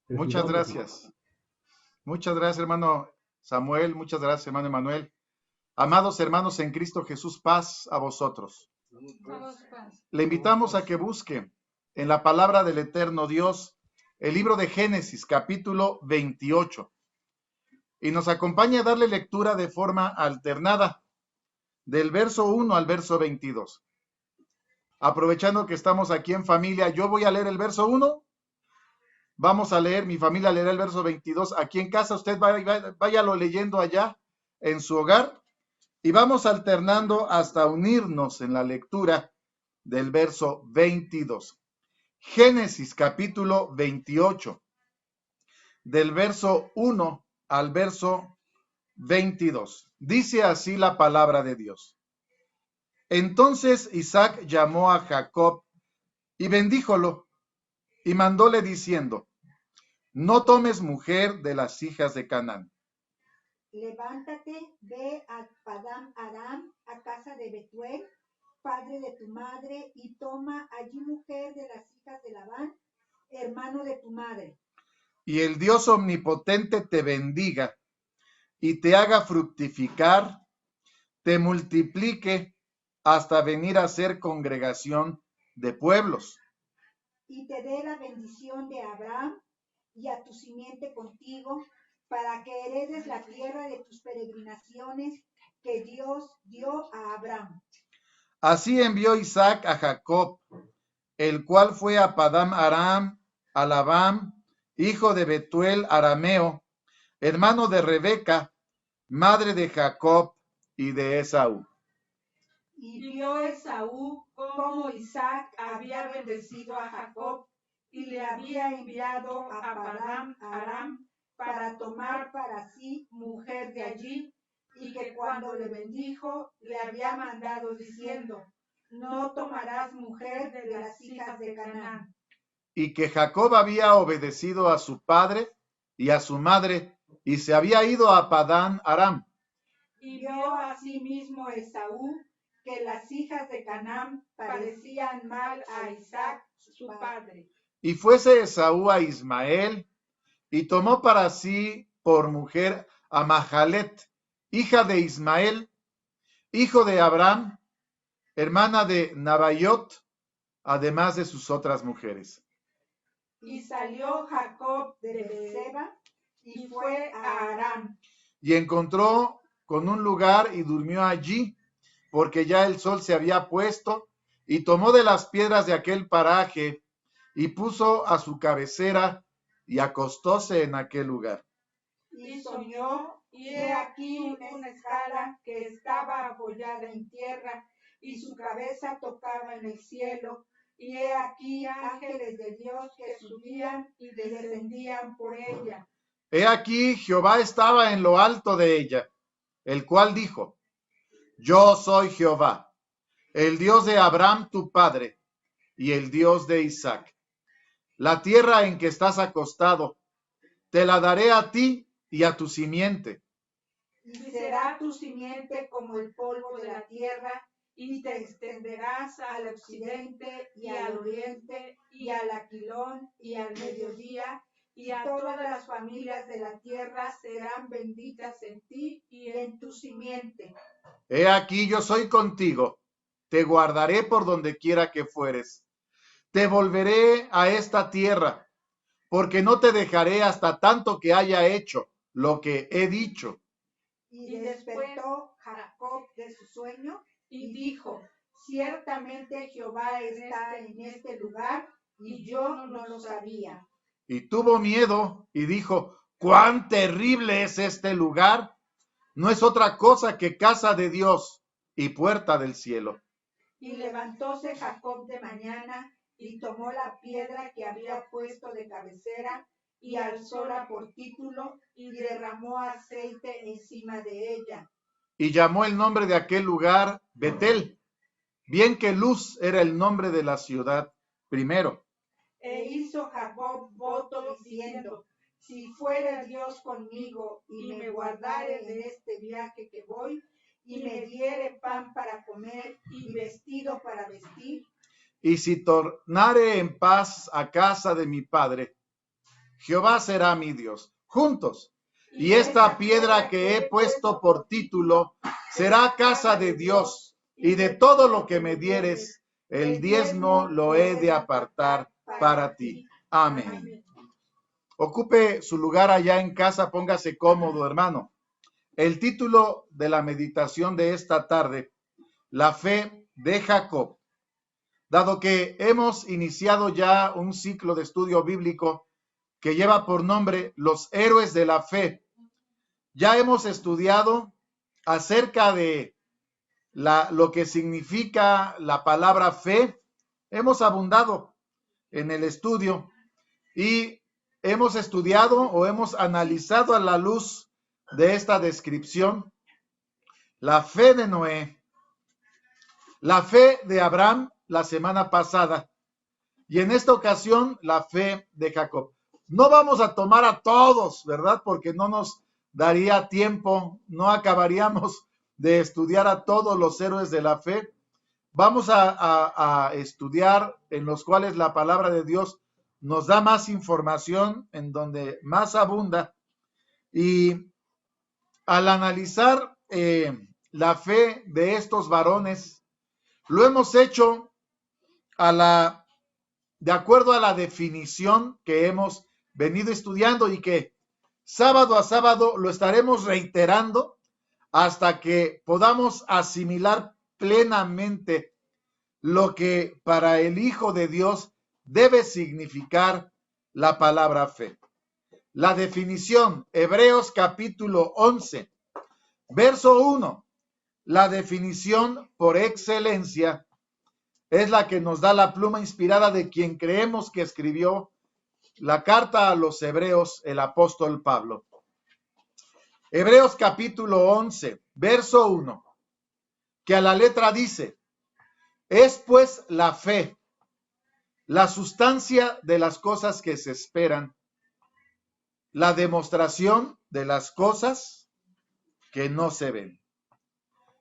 Muchas Retiramos. gracias. Muchas gracias, hermano Samuel. Muchas gracias, hermano Emanuel. Amados hermanos en Cristo Jesús, paz a vosotros. Le invitamos a que busque en la palabra del eterno Dios el libro de Génesis, capítulo 28, y nos acompañe a darle lectura de forma alternada, del verso 1 al verso 22. Aprovechando que estamos aquí en familia, yo voy a leer el verso 1. Vamos a leer, mi familia leerá el verso 22. Aquí en casa usted váyalo leyendo allá en su hogar y vamos alternando hasta unirnos en la lectura del verso 22. Génesis capítulo 28, del verso 1 al verso 22. Dice así la palabra de Dios. Entonces Isaac llamó a Jacob y bendíjolo y mandóle diciendo, no tomes mujer de las hijas de Canaán. Levántate, ve a Padán Aram, a casa de Betuel, padre de tu madre, y toma allí mujer de las hijas de Labán, hermano de tu madre. Y el Dios omnipotente te bendiga y te haga fructificar, te multiplique hasta venir a ser congregación de pueblos. Y te dé la bendición de Abraham y a tu simiente contigo, para que heredes la tierra de tus peregrinaciones que Dios dio a Abraham. Así envió Isaac a Jacob, el cual fue a Padán Aram, a Labán, hijo de Betuel arameo, hermano de Rebeca, madre de Jacob y de Esaú. Y vio Esaú cómo Isaac había bendecido a Jacob y le había enviado a Padán Aram para tomar para sí mujer de allí, y que cuando le bendijo le había mandado diciendo, no tomarás mujer de las hijas de Canaán. Y que Jacob había obedecido a su padre y a su madre y se había ido a Padán Aram. Y vio asimismo Esaú que las hijas de Canaán parecían mal a Isaac su padre. Y fuese Esaú a Ismael y tomó para sí por mujer a Mahalet, hija de Ismael, hijo de Abraham, hermana de Nabaiot, además de sus otras mujeres. Y salió Jacob de Berseba y fue a Aram. Y encontró con un lugar y durmió allí, porque ya el sol se había puesto, y tomó de las piedras de aquel paraje y puso a su cabecera y acostóse en aquel lugar. Y soñó, y he aquí una escala que estaba apoyada en tierra, y su cabeza tocaba en el cielo, y he aquí ángeles de Dios que subían y descendían por ella. He aquí Jehová estaba en lo alto de ella, el cual dijo, yo soy Jehová, el Dios de Abraham tu padre, y el Dios de Isaac. La tierra en que estás acostado, te la daré a ti y a tu simiente. Y será tu simiente como el polvo de la tierra, y te extenderás al occidente y al oriente y al aquilón y al mediodía, y a todas las familias de la tierra serán benditas en ti y en tu simiente. He aquí yo soy contigo, te guardaré por donde quiera que fueres. Te volveré a esta tierra, porque no te dejaré hasta tanto que haya hecho lo que he dicho. Y despertó Jacob de su sueño y dijo, ciertamente Jehová está en este lugar y yo no lo sabía. Y tuvo miedo y dijo, cuán terrible es este lugar. No es otra cosa que casa de Dios y puerta del cielo. Y levantóse Jacob de mañana y tomó la piedra que había puesto de cabecera y alzóla por título y derramó aceite encima de ella. Y llamó el nombre de aquel lugar Betel, bien que Luz era el nombre de la ciudad primero. E hizo Jacob voto diciendo, si fuera Dios conmigo y me guardare de este viaje que voy, y me diere pan para comer y vestido para vestir, y si tornare en paz a casa de mi padre, Jehová será mi Dios. Juntos. Y esta piedra que he puesto por título será casa de Dios, y de todo lo que me dieres, el diezmo lo he de apartar para ti. Amén. Ocupe su lugar allá en casa, póngase cómodo, hermano. El título de la meditación de esta tarde, la fe de Jacob. Dado que hemos iniciado ya un ciclo de estudio bíblico que lleva por nombre Los héroes de la fe, ya hemos estudiado acerca de lo que significa la palabra fe. Hemos abundado en el estudio y hemos estudiado o hemos analizado a la luz de esta descripción la fe de Noé, la fe de Abraham la semana pasada y en esta ocasión la fe de Jacob. No vamos a tomar a todos, ¿verdad? Porque no nos daría tiempo, no acabaríamos de estudiar a todos los héroes de la fe. Vamos a estudiar en los cuales la palabra de Dios nos da más información, en donde más abunda. Y al analizar la fe de estos varones, lo hemos hecho de acuerdo a la definición que hemos venido estudiando y que sábado a sábado lo estaremos reiterando hasta que podamos asimilar plenamente lo que para el Hijo de Dios debe significar la palabra fe. La definición, Hebreos capítulo 11, verso 1, la definición por excelencia es la que nos da la pluma inspirada de quien creemos que escribió la carta a los Hebreos, el apóstol Pablo. Hebreos capítulo 11, verso 1, que a la letra dice: es pues la fe, la sustancia de las cosas que se esperan, la demostración de las cosas que no se ven.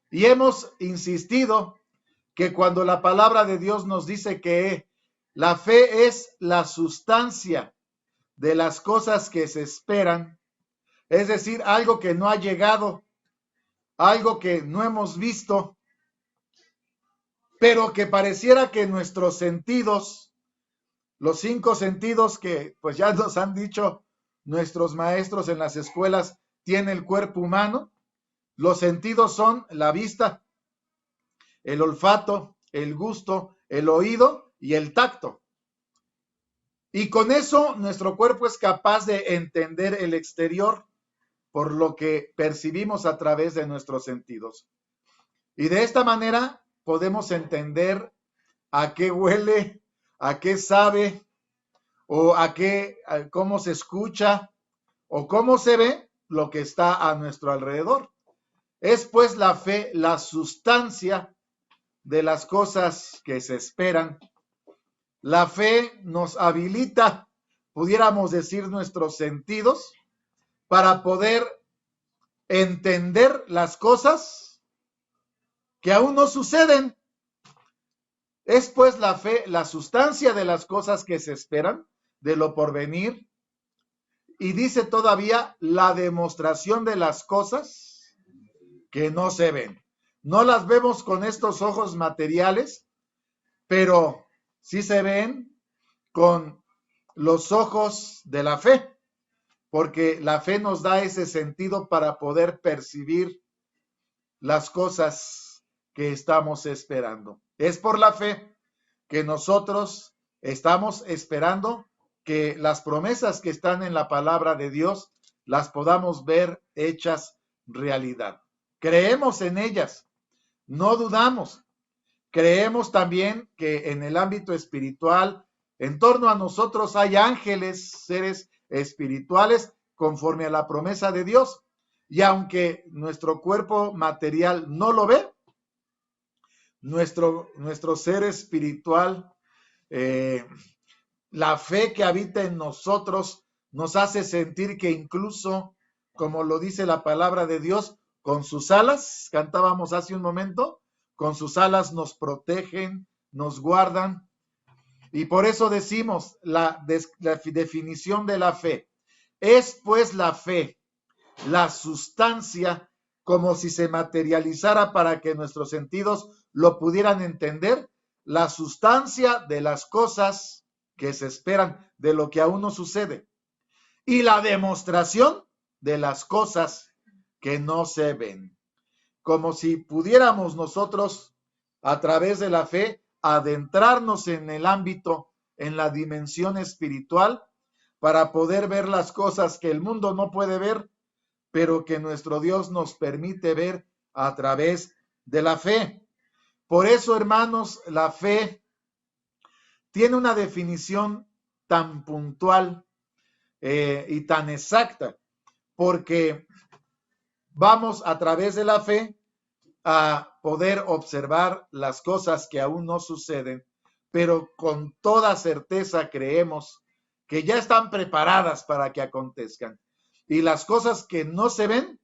Y hemos insistido que cuando la palabra de Dios nos dice que la fe es la sustancia de las cosas que se esperan, es decir, algo que no ha llegado, algo que no hemos visto, pero que pareciera que nuestros sentidos, los 5 sentidos que pues ya nos han dicho nuestros maestros en las escuelas, tiene el cuerpo humano. Los sentidos son la vista, el olfato, el gusto, el oído y el tacto. Y con eso nuestro cuerpo es capaz de entender el exterior por lo que percibimos a través de nuestros sentidos. Y de esta manera podemos entender a qué huele, a qué sabe, o cómo se escucha, o cómo se ve lo que está a nuestro alrededor. Es pues la fe la sustancia de las cosas que se esperan. La fe nos habilita, pudiéramos decir, nuestros sentidos para poder entender las cosas que aún no suceden. Es pues la fe la sustancia de las cosas que se esperan, de lo porvenir, y dice todavía la demostración de las cosas que no se ven. No las vemos con estos ojos materiales, pero sí se ven con los ojos de la fe, porque la fe nos da ese sentido para poder percibir las cosas que estamos esperando. Es por la fe que nosotros estamos esperando que las promesas que están en la palabra de Dios las podamos ver hechas realidad. Creemos en ellas, no dudamos. Creemos también que en el ámbito espiritual, en torno a nosotros hay ángeles, seres espirituales, conforme a la promesa de Dios. Y aunque nuestro cuerpo material no lo ve, nuestro ser espiritual, la fe que habita en nosotros nos hace sentir que incluso, como lo dice la palabra de Dios, con sus alas, cantábamos hace un momento, con sus alas nos protegen, nos guardan. Y por eso decimos la definición de la fe. Es pues la fe, la sustancia, como si se materializara para que nuestros sentidos lo pudieran entender, la sustancia de las cosas que se esperan, de lo que aún no sucede, y la demostración de las cosas que no se ven. Como si pudiéramos nosotros, a través de la fe, adentrarnos en el ámbito, en la dimensión espiritual, para poder ver las cosas que el mundo no puede ver, pero que nuestro Dios nos permite ver a través de la fe. Por eso, hermanos, la fe tiene una definición tan puntual y tan exacta, porque vamos a través de la fe a poder observar las cosas que aún no suceden, pero con toda certeza creemos que ya están preparadas para que acontezcan. Y las cosas que no se ven,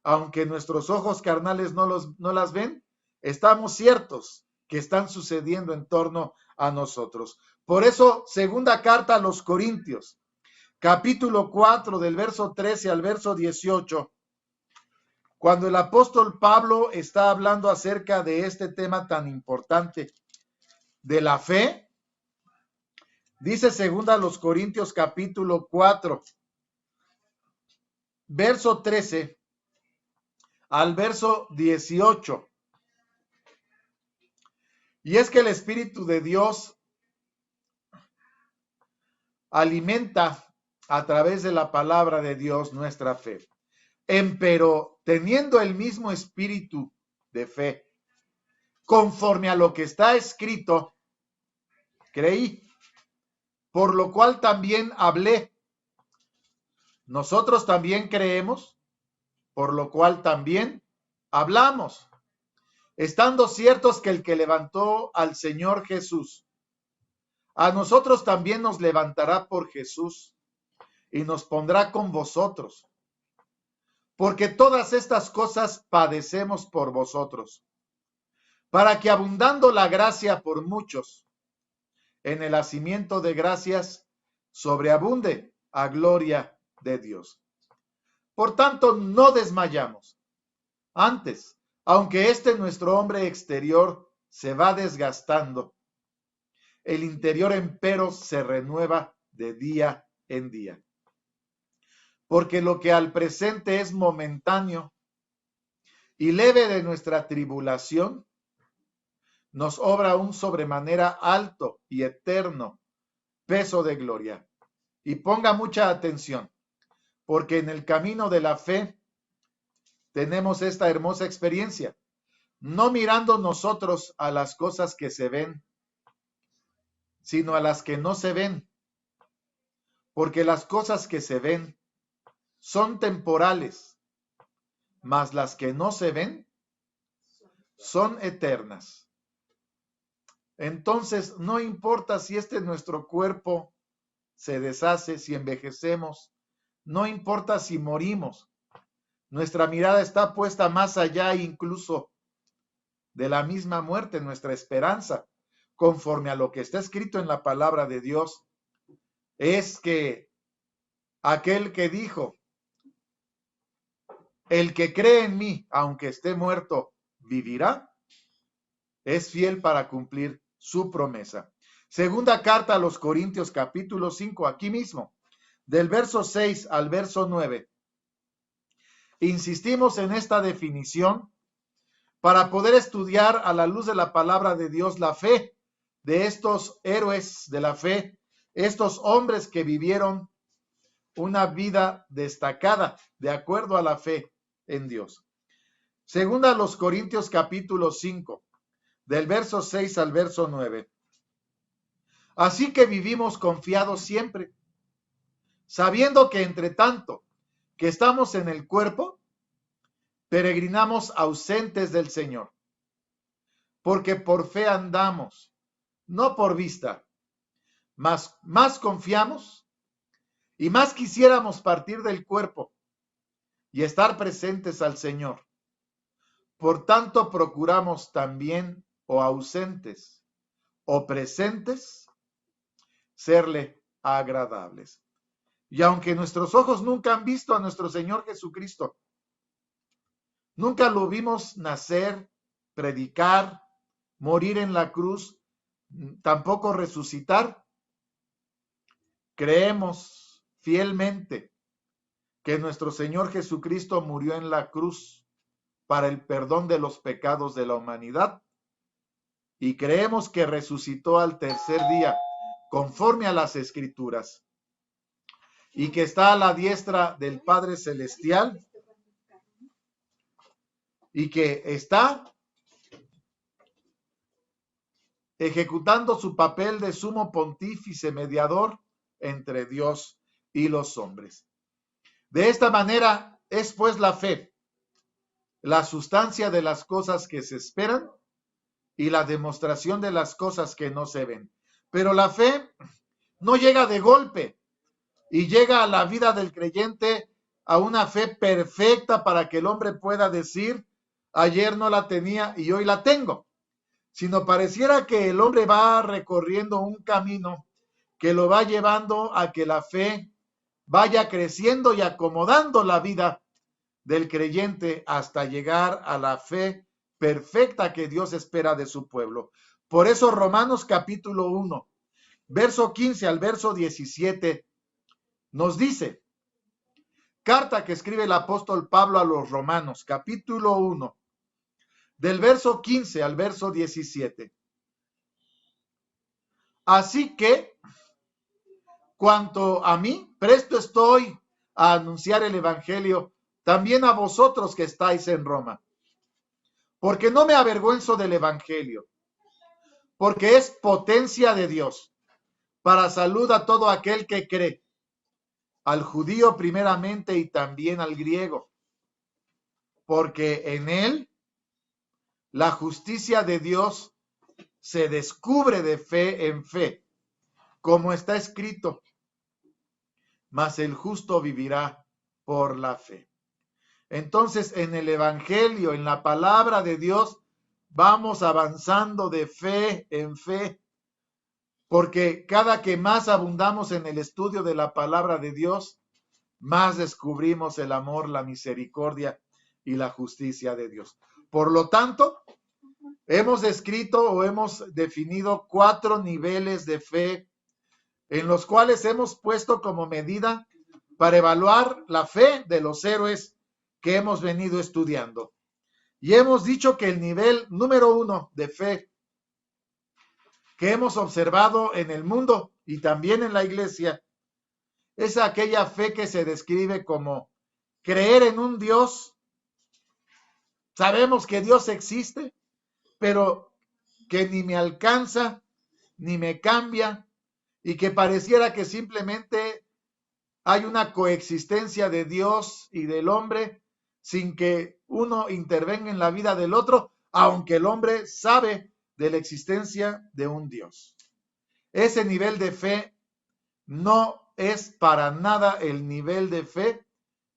aunque nuestros ojos carnales no las ven, estamos ciertos que están sucediendo en torno a nosotros. Por eso, segunda carta a los Corintios, capítulo 4, del verso 13 al verso 18, cuando el apóstol Pablo está hablando acerca de este tema tan importante de la fe, dice segunda a los Corintios capítulo 4, verso 13 al verso 18. Y es que el Espíritu de Dios alimenta a través de la palabra de Dios nuestra fe. Empero, teniendo el mismo espíritu de fe, conforme a lo que está escrito, creí, por lo cual también hablé. Nosotros también creemos, por lo cual también hablamos, estando ciertos que el que levantó al Señor Jesús, a nosotros también nos levantará por Jesús y nos pondrá con vosotros. Porque todas estas cosas padecemos por vosotros, para que abundando la gracia por muchos, en el hacimiento de gracias sobreabunde a gloria de Dios. Por tanto, no desmayamos. Antes, aunque nuestro hombre exterior se va desgastando, el interior empero se renueva de día en día. Porque lo que al presente es momentáneo y leve de nuestra tribulación, nos obra un sobremanera alto y eterno peso de gloria. Y ponga mucha atención, porque en el camino de la fe tenemos esta hermosa experiencia, no mirando nosotros a las cosas que se ven, sino a las que no se ven, porque las cosas que se ven son temporales, mas las que no se ven son eternas. Entonces, no importa si nuestro cuerpo se deshace, si envejecemos, no importa si morimos, nuestra mirada está puesta más allá incluso de la misma muerte, nuestra esperanza, conforme a lo que está escrito en la palabra de Dios, es que aquel que dijo, el que cree en mí, aunque esté muerto, vivirá, es fiel para cumplir su promesa. Segunda carta a los Corintios, capítulo 5, aquí mismo, del verso 6 al verso 9. Insistimos en esta definición para poder estudiar a la luz de la palabra de Dios la fe de estos héroes de la fe, estos hombres que vivieron una vida destacada de acuerdo a la fe en Dios. Segunda a los Corintios capítulo 5, del verso 6 al verso 9. Así que vivimos confiados siempre, sabiendo que entre tanto que estamos en el cuerpo, peregrinamos ausentes del Señor, porque por fe andamos, no por vista, más confiamos y más quisiéramos partir del cuerpo y estar presentes al Señor. Por tanto, procuramos también, o ausentes o presentes, serle agradables. Y aunque nuestros ojos nunca han visto a nuestro Señor Jesucristo, nunca lo vimos nacer, predicar, morir en la cruz, tampoco resucitar, creemos fielmente que nuestro Señor Jesucristo murió en la cruz para el perdón de los pecados de la humanidad y creemos que resucitó al tercer día conforme a las Escrituras y que está a la diestra del Padre Celestial y que está ejecutando su papel de sumo pontífice mediador entre Dios y los hombres. De esta manera es pues la fe, la sustancia de las cosas que se esperan y la demostración de las cosas que no se ven. Pero la fe no llega de golpe y llega a la vida del creyente a una fe perfecta para que el hombre pueda decir, ayer no la tenía y hoy la tengo, sino pareciera que el hombre va recorriendo un camino que lo va llevando a que la fe vaya creciendo y acomodando la vida del creyente hasta llegar a la fe perfecta que Dios espera de su pueblo. Por eso Romanos capítulo 1, verso 15 al verso 17, nos dice, carta que escribe el apóstol Pablo a los Romanos, capítulo 1, del verso 15 al verso 17. Así que, cuanto a mí, presto estoy a anunciar el evangelio también a vosotros que estáis en Roma, porque no me avergüenzo del evangelio, porque es potencia de Dios para salud a todo aquel que cree, al judío primeramente y también al griego, porque en él la justicia de Dios se descubre de fe en fe, como está escrito, mas el justo vivirá por la fe. Entonces, en el evangelio, en la palabra de Dios, vamos avanzando de fe en fe, porque cada que más abundamos en el estudio de la palabra de Dios, más descubrimos el amor, la misericordia y la justicia de Dios. Por lo tanto, hemos descrito o hemos definido 4 niveles de fe en los cuales hemos puesto como medida para evaluar la fe de los héroes que hemos venido estudiando. Y hemos dicho que el nivel número 1 de fe que hemos observado en el mundo y también en la iglesia es aquella fe que se describe como creer en un Dios. Sabemos que Dios existe, pero que ni me alcanza, ni me cambia, y que pareciera que simplemente hay una coexistencia de Dios y del hombre sin que uno intervenga en la vida del otro, aunque el hombre sabe de la existencia de un Dios. Ese nivel de fe no es para nada el nivel de fe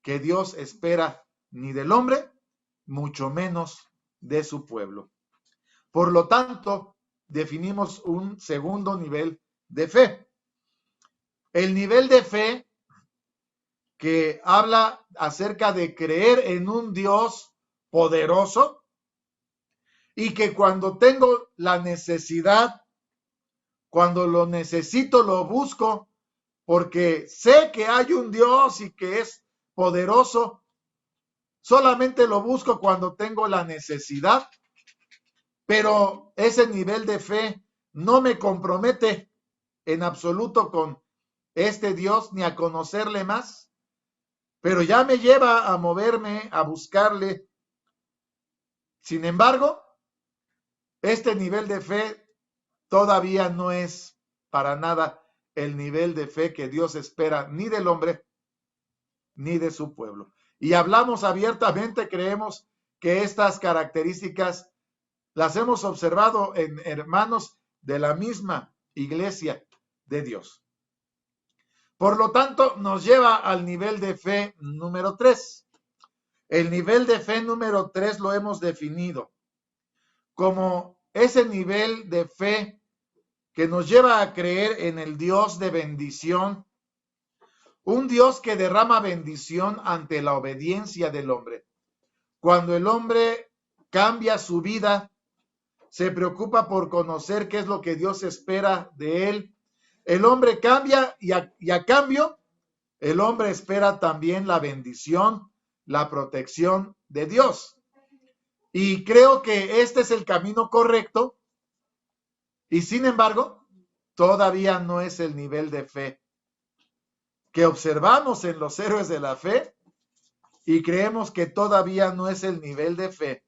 que Dios espera ni del hombre, mucho menos de su pueblo. Por lo tanto, definimos un segundo nivel de fe. El nivel de fe que habla acerca de creer en un Dios poderoso y que cuando tengo la necesidad, cuando lo necesito, lo busco, porque sé que hay un Dios y que es poderoso, solamente lo busco cuando tengo la necesidad, pero ese nivel de fe no me compromete en absoluto con este Dios ni a conocerle más, pero ya me lleva a moverme, a buscarle. Sin embargo, este nivel de fe todavía no es para nada el nivel de fe que Dios espera ni del hombre ni de su pueblo. Y hablamos abiertamente, creemos que estas características las hemos observado en hermanos de la misma iglesia de Dios. Por lo tanto, nos lleva al nivel de fe número 3. El nivel de fe número 3 lo hemos definido como ese nivel de fe que nos lleva a creer en el Dios de bendición, un Dios que derrama bendición ante la obediencia del hombre. Cuando el hombre cambia su vida, se preocupa por conocer qué es lo que Dios espera de él, el hombre cambia y a cambio, el hombre espera también la bendición, la protección de Dios. Y creo que este es el camino correcto y sin embargo, todavía no es el nivel de fe que observamos en los héroes de la fe y creemos que todavía no es el nivel de fe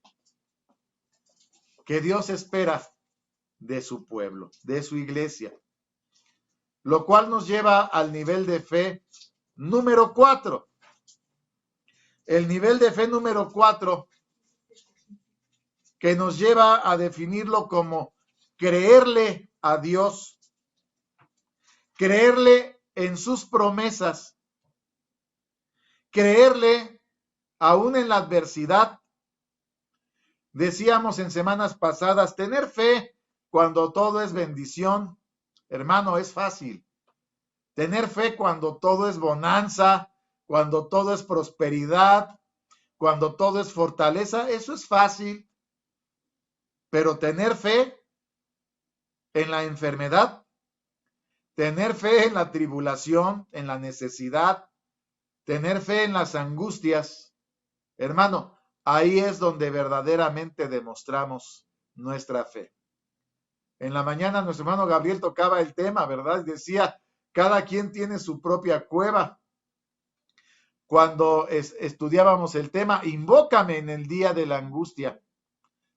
que Dios espera de su pueblo, de su iglesia. Lo cual nos lleva al nivel de fe número 4. El nivel de fe número 4 que nos lleva a definirlo como creerle a Dios, creerle en sus promesas, creerle aún en la adversidad. Decíamos en semanas pasadas, tener fe cuando todo es bendición, hermano, es fácil. Tener fe cuando todo es bonanza, cuando todo es prosperidad, cuando todo es fortaleza, eso es fácil. Pero tener fe en la enfermedad, tener fe en la tribulación, en la necesidad, tener fe en las angustias, hermano, ahí es donde verdaderamente demostramos nuestra fe. En la mañana nuestro hermano Gabriel tocaba el tema, ¿verdad? Decía, cada quien tiene su propia cueva. Cuando estudiábamos el tema, invócame en el día de la angustia.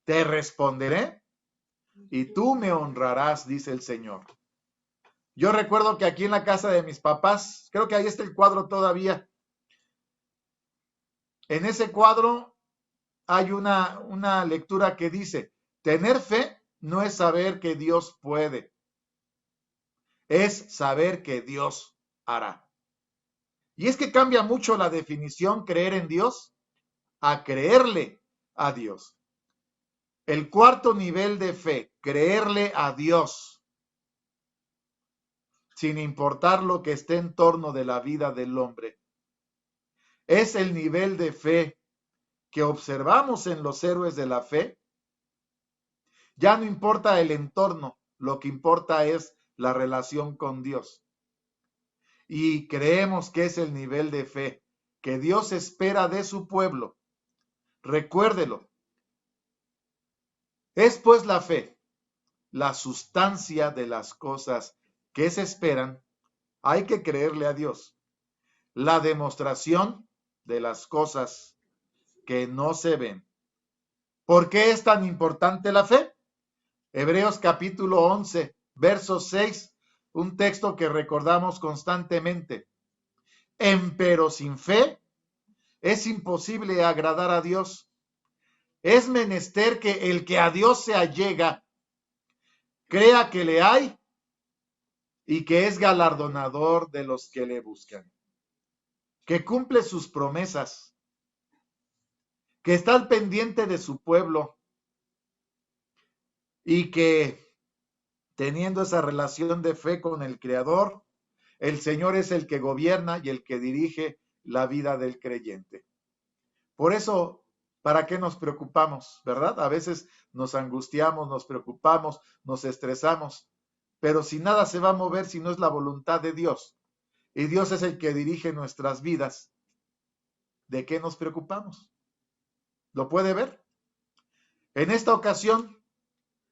Te responderé y tú me honrarás, dice el Señor. Yo recuerdo que aquí en la casa de mis papás, creo que ahí está el cuadro todavía. En ese cuadro hay una lectura que dice, tener fe no es saber que Dios puede, es saber que Dios hará. Y es que cambia mucho la definición creer en Dios a creerle a Dios. El cuarto nivel de fe, creerle a Dios, sin importar lo que esté en torno de la vida del hombre, es el nivel de fe que observamos en los héroes de la fe. Ya no importa el entorno, lo que importa es la relación con Dios. Y creemos que es el nivel de fe que Dios espera de su pueblo. Recuérdelo. Es pues la fe, la sustancia de las cosas que se esperan. Hay que creerle a Dios. La demostración de las cosas que no se ven. ¿Por qué es tan importante la fe? Hebreos capítulo 11, verso 6, un texto que recordamos constantemente. Empero sin fe es imposible agradar a Dios. Es menester que el que a Dios se allega crea que le hay y que es galardonador de los que le buscan, que cumple sus promesas, que está al pendiente de su pueblo y que teniendo esa relación de fe con el Creador, el Señor es el que gobierna y el que dirige la vida del creyente. Por eso, ¿para qué nos preocupamos, verdad? A veces nos angustiamos, nos preocupamos, nos estresamos, pero si nada se va a mover si no es la voluntad de Dios, y Dios es el que dirige nuestras vidas, ¿de qué nos preocupamos? ¿Lo puede ver? En esta ocasión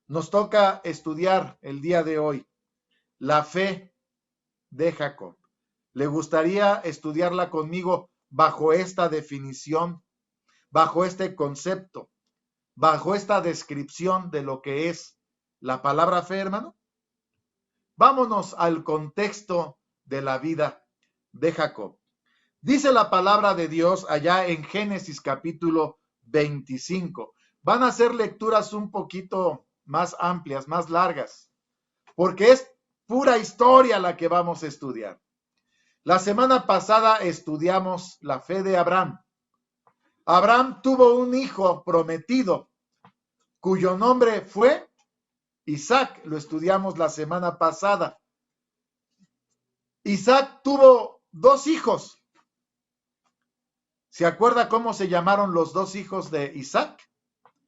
nos toca estudiar el día de hoy la fe de Jacob. ¿Le gustaría estudiarla conmigo bajo esta definición, bajo este concepto, bajo esta descripción de lo que es la palabra fe, hermano? Vámonos al contexto de la vida de Jacob. Dice la palabra de Dios allá en Génesis capítulo 25. Van a ser lecturas un poquito más amplias, más largas, porque es pura historia la que vamos a estudiar. La semana pasada estudiamos la fe de Abraham. Abraham tuvo un hijo prometido, cuyo nombre fue Isaac, lo estudiamos la semana pasada. Isaac tuvo 2 hijos. ¿Se acuerda cómo se llamaron los 2 hijos de Isaac?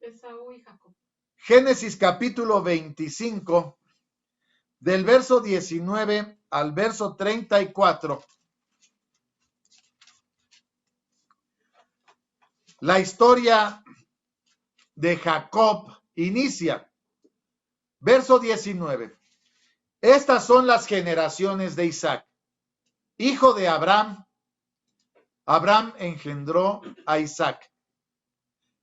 Esaú y Jacob. Génesis capítulo 25, del verso 19 al verso 34. La historia de Jacob inicia. Verso 19. Estas son las generaciones de Isaac, hijo de Abraham. Abraham engendró a Isaac.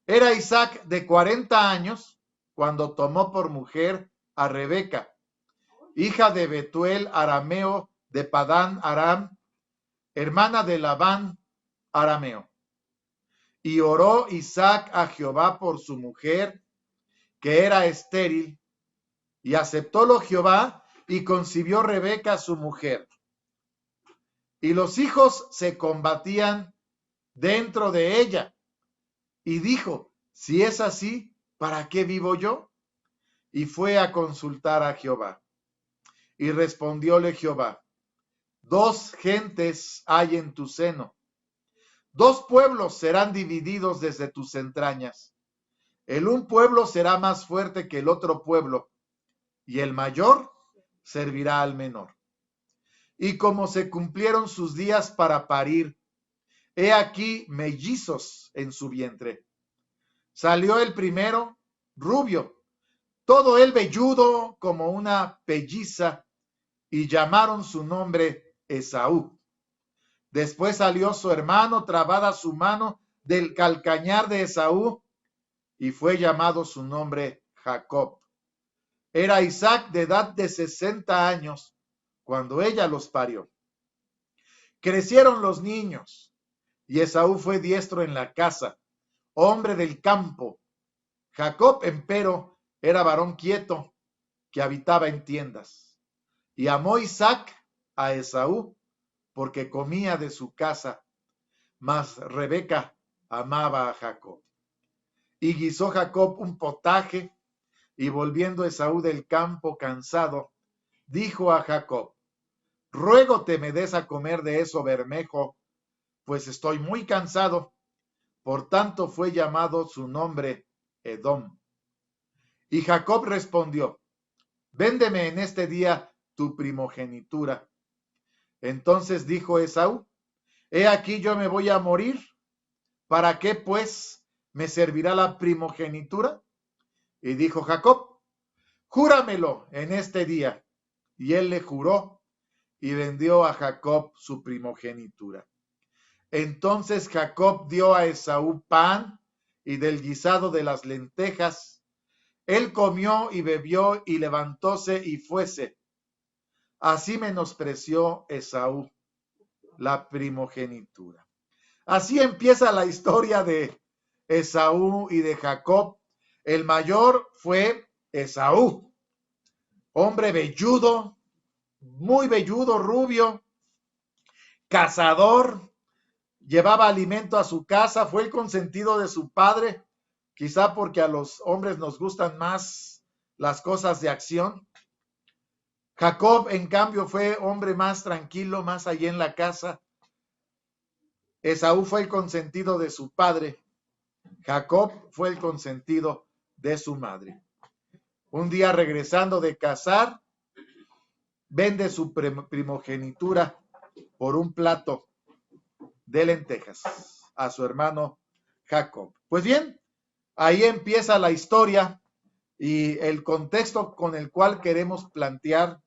Era Isaac de 40 años cuando tomó por mujer a Rebeca, hija de Betuel arameo de Padán Aram, hermana de Labán arameo. Y oró Isaac a Jehová por su mujer, que era estéril, y aceptólo Jehová, y concibió Rebeca su mujer. Y los hijos se combatían dentro de ella. Y dijo, si es así, ¿para qué vivo yo? Y fue a consultar a Jehová. Y respondióle Jehová, 2 gentes hay en tu seno, 2 pueblos serán divididos desde tus entrañas. El un pueblo será más fuerte que el otro pueblo, y el mayor servirá al menor. Y como se cumplieron sus días para parir, he aquí mellizos en su vientre. Salió el primero, rubio, todo él velludo como una pelliza, y llamaron su nombre Esaú. Después salió su hermano, trabada su mano del calcañar de Esaú, y fue llamado su nombre Jacob. Era Isaac de edad de 60 años cuando ella los parió. Crecieron los niños, y Esaú fue diestro en la casa, hombre del campo. Jacob, empero, era varón quieto, que habitaba en tiendas. Y amó Isaac a Esaú, porque comía de su casa, mas Rebeca amaba a Jacob. Y guisó Jacob un potaje, y volviendo Esaú del campo cansado, dijo a Jacob, ruégote me des a comer de eso bermejo, pues estoy muy cansado. Por tanto fue llamado su nombre Edom. Y Jacob respondió, véndeme en este día tu primogenitura. Entonces dijo Esaú, he aquí yo me voy a morir, ¿para qué pues me servirá la primogenitura? Y dijo Jacob, júramelo en este día. Y él le juró, y vendió a Jacob su primogenitura. Entonces Jacob dio a Esaú pan y del guisado de las lentejas. Él comió y bebió y levantóse y fuese. Así menospreció Esaú la primogenitura. Así empieza la historia de Esaú y de Jacob. El mayor fue Esaú, hombre velludo, muy velludo, rubio, cazador, llevaba alimento a su casa, fue el consentido de su padre, quizá porque a los hombres nos gustan más las cosas de acción. Jacob, en cambio, fue hombre más tranquilo, más allí en la casa. Esaú fue el consentido de su padre. Jacob fue el consentido de su madre. Un día regresando de cazar, vende su primogenitura por un plato de lentejas a su hermano Jacob. Pues bien, ahí empieza la historia y el contexto con el cual queremos plantear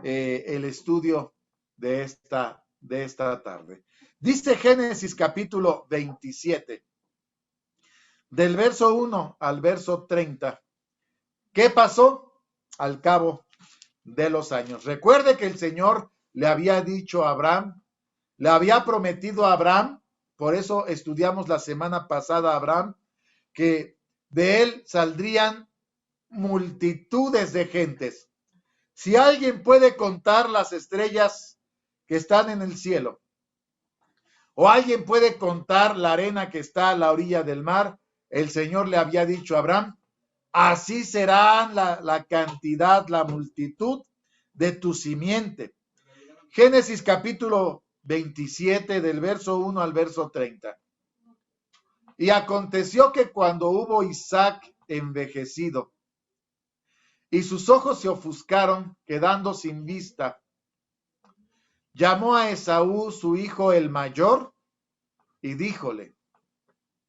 el estudio de esta tarde. Dice Génesis capítulo 27, del verso 1 al verso 30. ¿Qué pasó al cabo de los años? Recuerde que el Señor le había dicho a Abraham, le había prometido a Abraham, por eso estudiamos la semana pasada a Abraham, que de él saldrían multitudes de gentes. Si alguien puede contar las estrellas que están en el cielo, o alguien puede contar la arena que está a la orilla del mar, el Señor le había dicho a Abraham, así será la cantidad, la multitud de tu simiente. Génesis capítulo 27 del verso 1 al verso 30. Y aconteció que cuando hubo Isaac envejecido y sus ojos se ofuscaron, quedando sin vista, llamó a Esaú su hijo el mayor y díjole,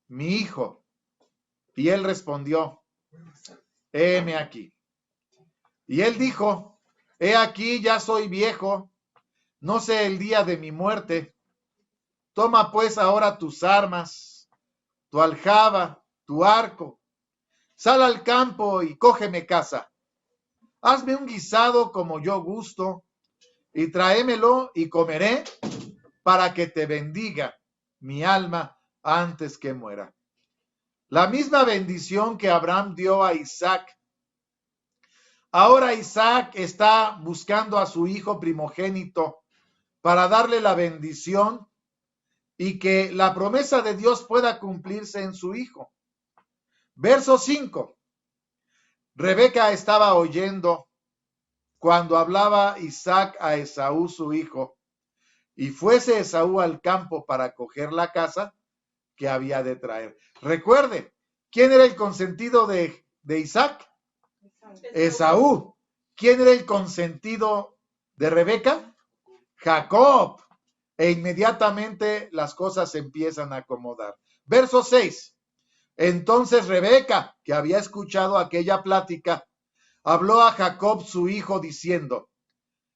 mi hijo. Y él respondió, heme aquí. Y él dijo, he aquí, ya soy viejo, no sé el día de mi muerte. Toma pues ahora tus armas, tu aljaba, tu arco, sal al campo y cógeme caza. Hazme un guisado como yo gusto y tráemelo y comeré para que te bendiga mi alma antes que muera. La misma bendición que Abraham dio a Isaac. Ahora Isaac está buscando a su hijo primogénito para darle la bendición y que la promesa de Dios pueda cumplirse en su hijo. Verso 5. Rebeca estaba oyendo cuando hablaba Isaac a Esaú su hijo, y fuese Esaú al campo para coger la caza que había de traer. Recuerde, ¿quién era el consentido de Isaac? Esaú. ¿Quién era el consentido de Rebeca? Jacob. E inmediatamente las cosas se empiezan a acomodar. Verso 6. Entonces Rebeca, que había escuchado aquella plática, habló a Jacob su hijo diciendo,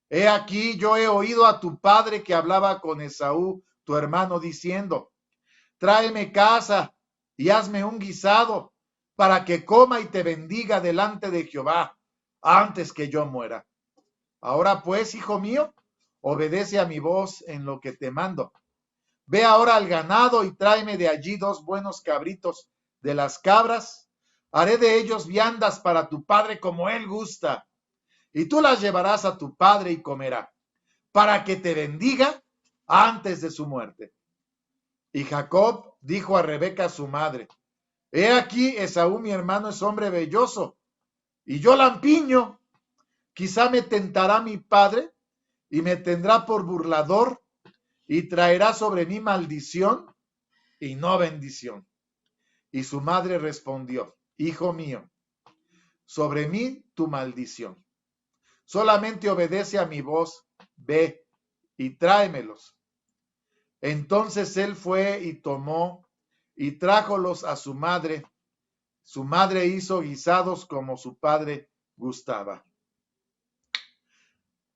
he aquí yo he oído a tu padre que hablaba con Esaú, tu hermano, diciendo, tráeme caza y hazme un guisado para que coma y te bendiga delante de Jehová antes que yo muera. Ahora pues, hijo mío, obedece a mi voz en lo que te mando. Ve ahora al ganado y tráeme de allí 2 buenos cabritos de las cabras. Haré de ellos viandas para tu padre como él gusta. Y tú las llevarás a tu padre y comerá, para que te bendiga antes de su muerte. Y Jacob dijo a Rebeca su madre, he aquí Esaú mi hermano es hombre velloso, y yo lampiño. Quizá me tentará mi padre y me tendrá por burlador y traerá sobre mí maldición y no bendición. Y su madre respondió, hijo mío, sobre mí tu maldición. Solamente obedece a mi voz, ve y tráemelos. Entonces él fue y tomó y trájolos a su madre. Su madre hizo guisados como su padre gustaba.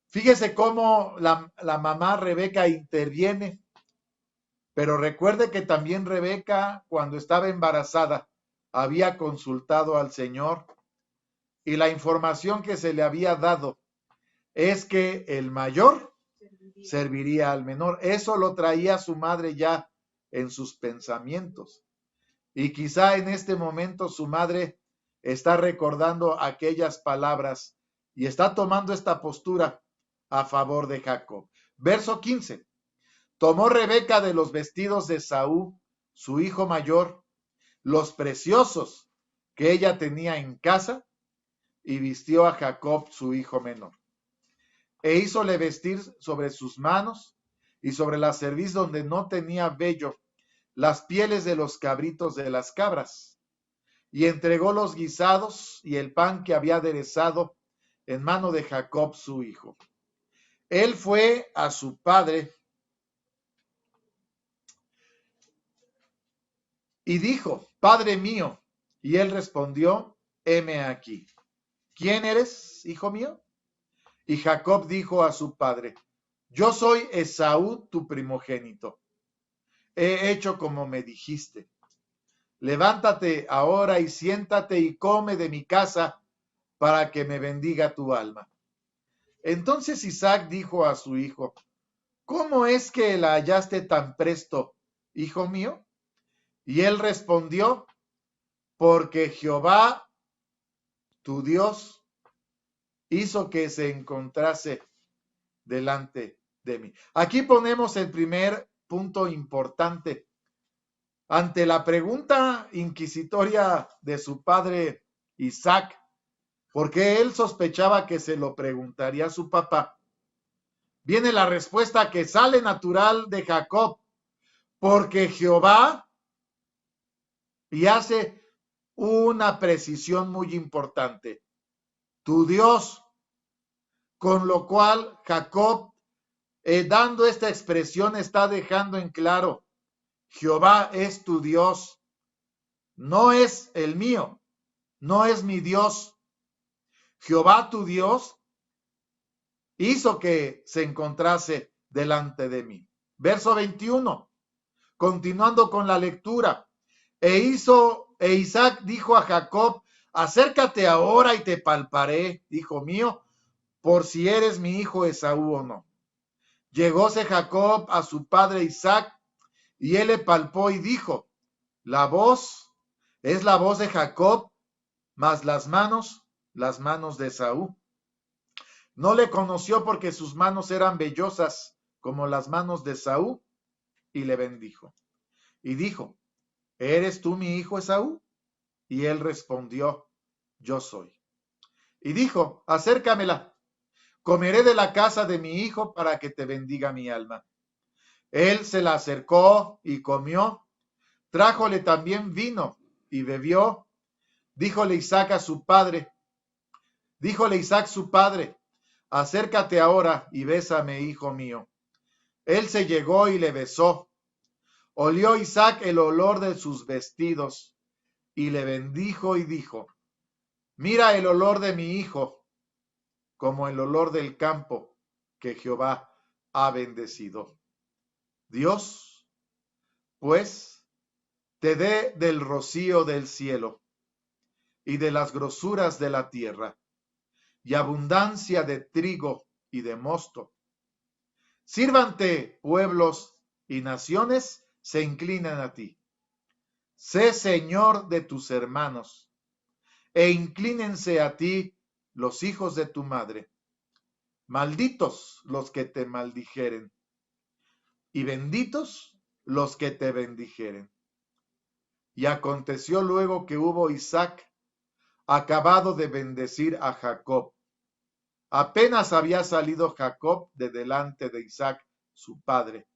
Fíjese cómo la mamá Rebeca interviene, pero recuerde que también Rebeca, cuando estaba embarazada, había consultado al Señor y la información que se le había dado es que el mayor serviría al menor. Eso lo traía su madre ya en sus pensamientos. Y quizá en este momento su madre está recordando aquellas palabras y está tomando esta postura a favor de Jacob. Verso 15. Tomó Rebeca de los vestidos de Esaú, su hijo mayor, los preciosos que ella tenía en casa, y vistió a Jacob, su hijo menor. E hízole vestir sobre sus manos y sobre la cerviz donde no tenía vello, las pieles de los cabritos de las cabras. Y entregó los guisados y el pan que había aderezado en mano de Jacob, su hijo. Él fue a su padre y dijo, Padre mío. Y él respondió, heme aquí. ¿Quién eres, hijo mío? Y Jacob dijo a su padre, yo soy Esaú, tu primogénito. He hecho como me dijiste. Levántate ahora y siéntate y come de mi casa para que me bendiga tu alma. Entonces Isaac dijo a su hijo, ¿cómo es que la hallaste tan presto, hijo mío? Y él respondió, porque Jehová, tu Dios, hizo que se encontrase delante de mí. Aquí ponemos el primer punto importante. Ante la pregunta inquisitoria de su padre Isaac, porque él sospechaba que se lo preguntaría a su papá. Viene la respuesta que sale natural de Jacob, porque Jehová, y hace una precisión muy importante, tu Dios, con lo cual Jacob, dando esta expresión, está dejando en claro, Jehová es tu Dios, no es el mío, no es mi Dios. Jehová tu Dios hizo que se encontrase delante de mí. Verso 21, continuando con la lectura. E Isaac dijo a Jacob, acércate ahora y te palparé, hijo mío, por si eres mi hijo Esaú o no. Llegóse Jacob a su padre Isaac, y él le palpó y dijo, la voz es la voz de Jacob, mas las manos de Esaú. No le conoció porque sus manos eran vellosas como las manos de Esaú, y le bendijo. Y dijo, ¿eres tú mi hijo Esaú? Y él respondió, yo soy. Y dijo, acércamela, comeré de la casa de mi hijo para que te bendiga mi alma. Él se la acercó y comió, trájole también vino y bebió. Díjole Isaac su padre, acércate ahora y bésame, hijo mío. Él se llegó y le besó. Olió Isaac el olor de sus vestidos y le bendijo y dijo, mira el olor de mi hijo, como el olor del campo que Jehová ha bendecido. Dios, pues, te dé del rocío del cielo y de las grosuras de la tierra, y abundancia de trigo y de mosto. Sírvante pueblos y naciones se inclinan a ti. Sé Señor de tus hermanos, e inclínense a ti los hijos de tu madre. Malditos los que te maldijeren, y benditos los que te bendijeren. Y aconteció luego que hubo Isaac acabado de bendecir a Jacob. Apenas había salido Jacob de delante de Isaac, su padre,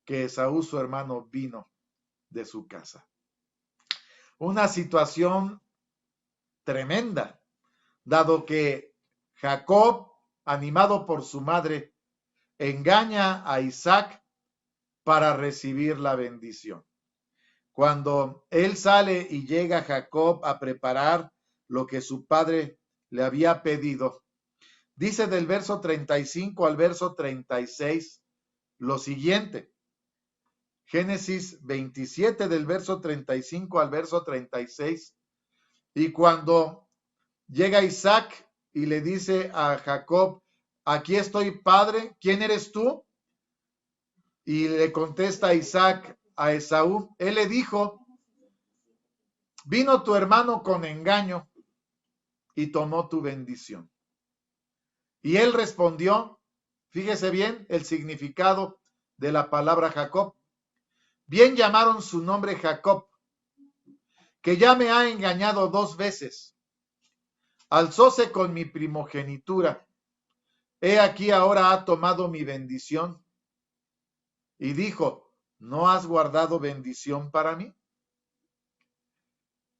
que Esaú, su hermano, vino de su casa. Una situación tremenda, dado que Jacob, animado por su madre, engaña a Isaac para recibir la bendición. Cuando él sale y llega Jacob a preparar lo que su padre le había pedido, dice del verso 35 al verso 36 lo siguiente. Génesis 27 del verso 35 al verso 36. Y cuando llega Isaac y le dice a Jacob, aquí estoy, padre, ¿quién eres tú? Y le contesta Isaac a Esaú, él le dijo, vino tu hermano con engaño y tomó tu bendición. Y él respondió, fíjese bien el significado de la palabra Jacob. Bien llamaron su nombre Jacob, que ya me ha engañado 2 veces. Alzóse con mi primogenitura. He aquí ahora ha tomado mi bendición. Y dijo, ¿no has guardado bendición para mí?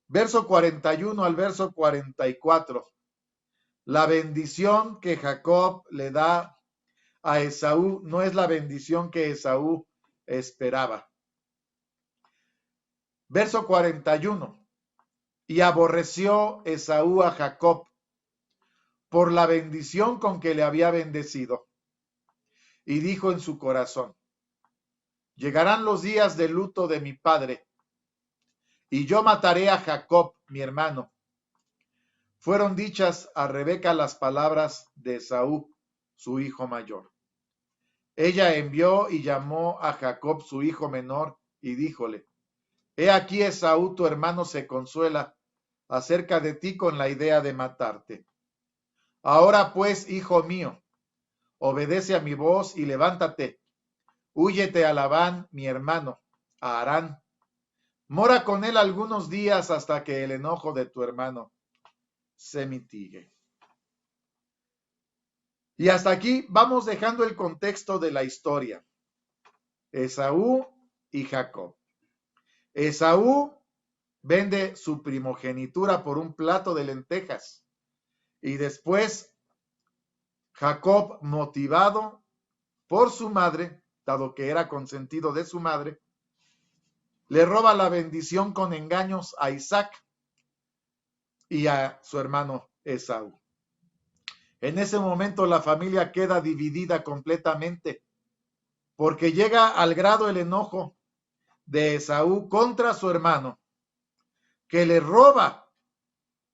Verso 41 al verso 44. La bendición que Jacob le da a Esaú no es la bendición que Esaú esperaba. Verso 41. Y aborreció Esaú a Jacob por la bendición con que le había bendecido. Y dijo en su corazón, llegarán los días de luto de mi padre, y yo mataré a Jacob, mi hermano. Fueron dichas a Rebeca las palabras de Esaú, su hijo mayor. Ella envió y llamó a Jacob, su hijo menor, y díjole, he aquí Esaú, tu hermano, se consuela acerca de ti con la idea de matarte. Ahora pues, hijo mío, obedece a mi voz y levántate, húyete a Labán, mi hermano, a Harán. Mora con él algunos días hasta que el enojo de tu hermano se mitigue. Y hasta aquí vamos dejando el contexto de la historia. Esaú y Jacob. Esaú vende su primogenitura por un plato de lentejas. Y después Jacob, motivado por su madre, dado que era consentido de su madre, le roba la bendición con engaños a Isaac y a su hermano Esaú. En ese momento la familia queda dividida completamente, porque llega al grado el enojo de Esaú contra su hermano, que le roba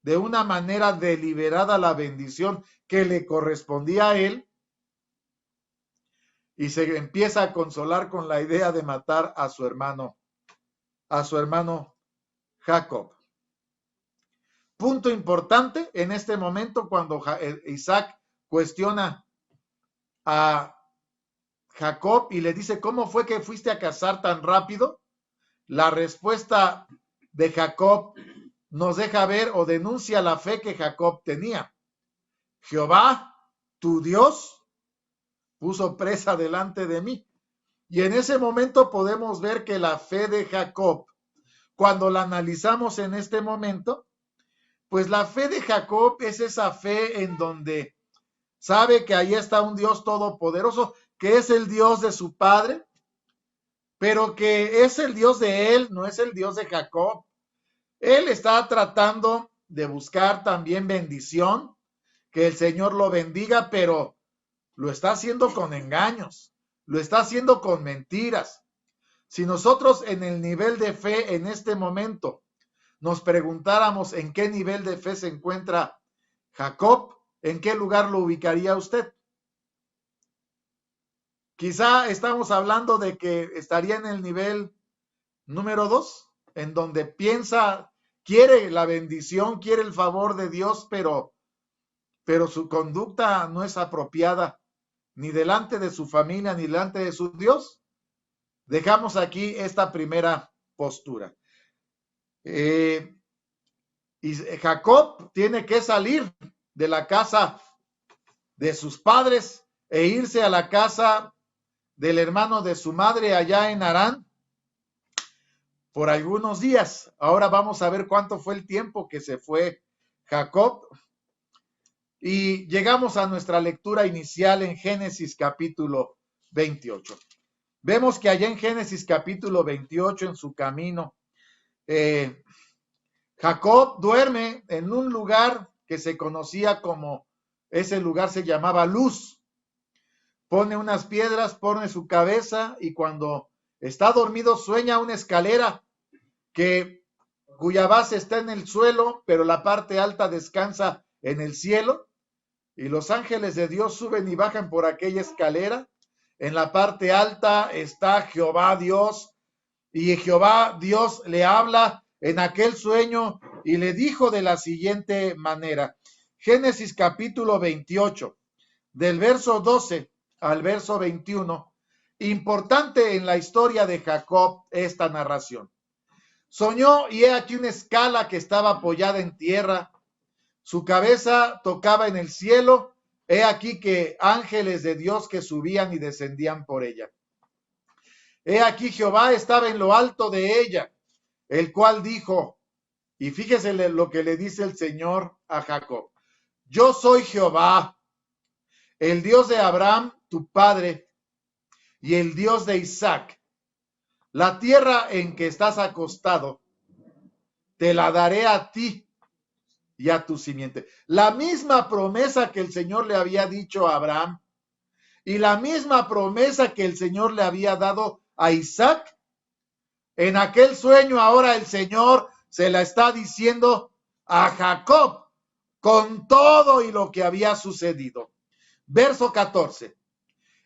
de una manera deliberada la bendición que le correspondía a él, y se empieza a consolar con la idea de matar a su hermano Jacob. Punto importante en este momento cuando Isaac cuestiona a Jacob y le dice, ¿cómo fue que fuiste a cazar tan rápido? La respuesta de Jacob nos deja ver o denuncia la fe que Jacob tenía. Jehová, tu Dios, puso presa delante de mí. Y en ese momento podemos ver que la fe de Jacob, cuando la analizamos en este momento, pues la fe de Jacob es esa fe en donde sabe que ahí está un Dios todopoderoso, que es el Dios de su padre, pero que es el Dios de él, no es el Dios de Jacob. Él está tratando de buscar también bendición, que el Señor lo bendiga, pero lo está haciendo con engaños, lo está haciendo con mentiras. Si nosotros en el nivel de fe en este momento nos preguntáramos en qué nivel de fe se encuentra Jacob, ¿en qué lugar lo ubicaría usted? Quizá estamos hablando de que estaría en el nivel número 2, en donde piensa, quiere la bendición, quiere el favor de Dios, pero su conducta no es apropiada ni delante de su familia, ni delante de su Dios. Dejamos aquí esta primera postura. Y Jacob tiene que salir de la casa de sus padres e irse a la casa del hermano de su madre allá en Harán por algunos días. Ahora vamos a ver cuánto fue el tiempo que se fue Jacob. Y llegamos a nuestra lectura inicial en Génesis capítulo 28. Vemos que allá en Génesis capítulo 28, en su camino, Jacob duerme en un lugar que se conocía como, ese lugar se llamaba Luz. Pone unas piedras, pone su cabeza y cuando está dormido sueña una escalera cuya base está en el suelo, pero la parte alta descansa en el cielo. Y los ángeles de Dios suben y bajan por aquella escalera. En la parte alta está Jehová Dios, y Jehová Dios le habla en aquel sueño y le dijo de la siguiente manera. Génesis capítulo 28, del verso 12 al verso 21. Importante en la historia de Jacob esta narración. Soñó y he aquí una escala que estaba apoyada en tierra. Su cabeza tocaba en el cielo. He aquí que ángeles de Dios que subían y descendían por ella. He aquí Jehová estaba en lo alto de ella, el cual dijo, y fíjese lo que le dice el Señor a Jacob. Yo soy Jehová, el Dios de Abraham, tu padre, y el Dios de Isaac. La tierra en que estás acostado, te la daré a ti y a tu simiente. La misma promesa que el Señor le había dicho a Abraham y la misma promesa que el Señor le había dado a Isaac, en aquel sueño ahora el Señor se la está diciendo a Jacob con todo y lo que había sucedido. Verso 14.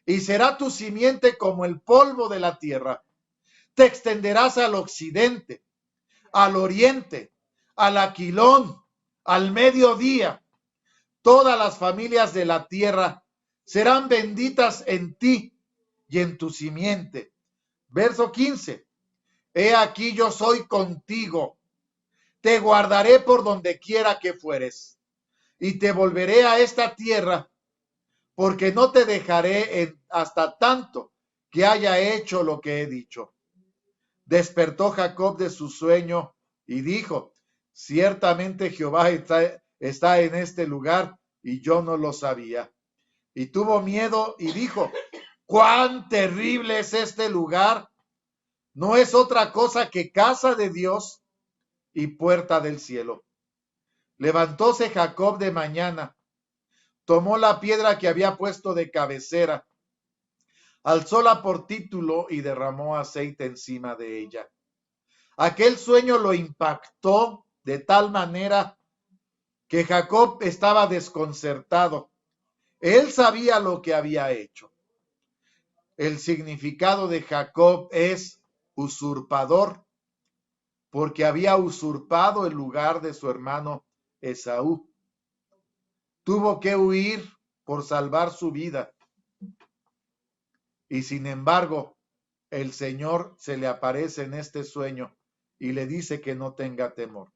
Y será tu simiente como el polvo de la tierra. Te extenderás al occidente, al oriente, al aquilón, al mediodía. Todas las familias de la tierra serán benditas en ti y en tu simiente. Verso 15. He aquí yo soy contigo. Te guardaré por donde quiera que fueres. y te volveré a esta tierra, porque no te dejaré hasta tanto que haya hecho lo que he dicho. Despertó Jacob de su sueño y dijo, ciertamente Jehová está en este lugar y yo no lo sabía. Y tuvo miedo y dijo, cuán terrible es este lugar. No es otra cosa que casa de Dios y puerta del cielo. Levantóse Jacob de mañana, tomó la piedra que había puesto de cabecera, alzóla por título y derramó aceite encima de ella. Aquel sueño lo impactó de tal manera que Jacob estaba desconcertado. Él sabía lo que había hecho. El significado de Jacob es usurpador, porque había usurpado el lugar de su hermano Esaú. Tuvo que huir por salvar su vida. Y sin embargo, el Señor se le aparece en este sueño y le dice que no tenga temor.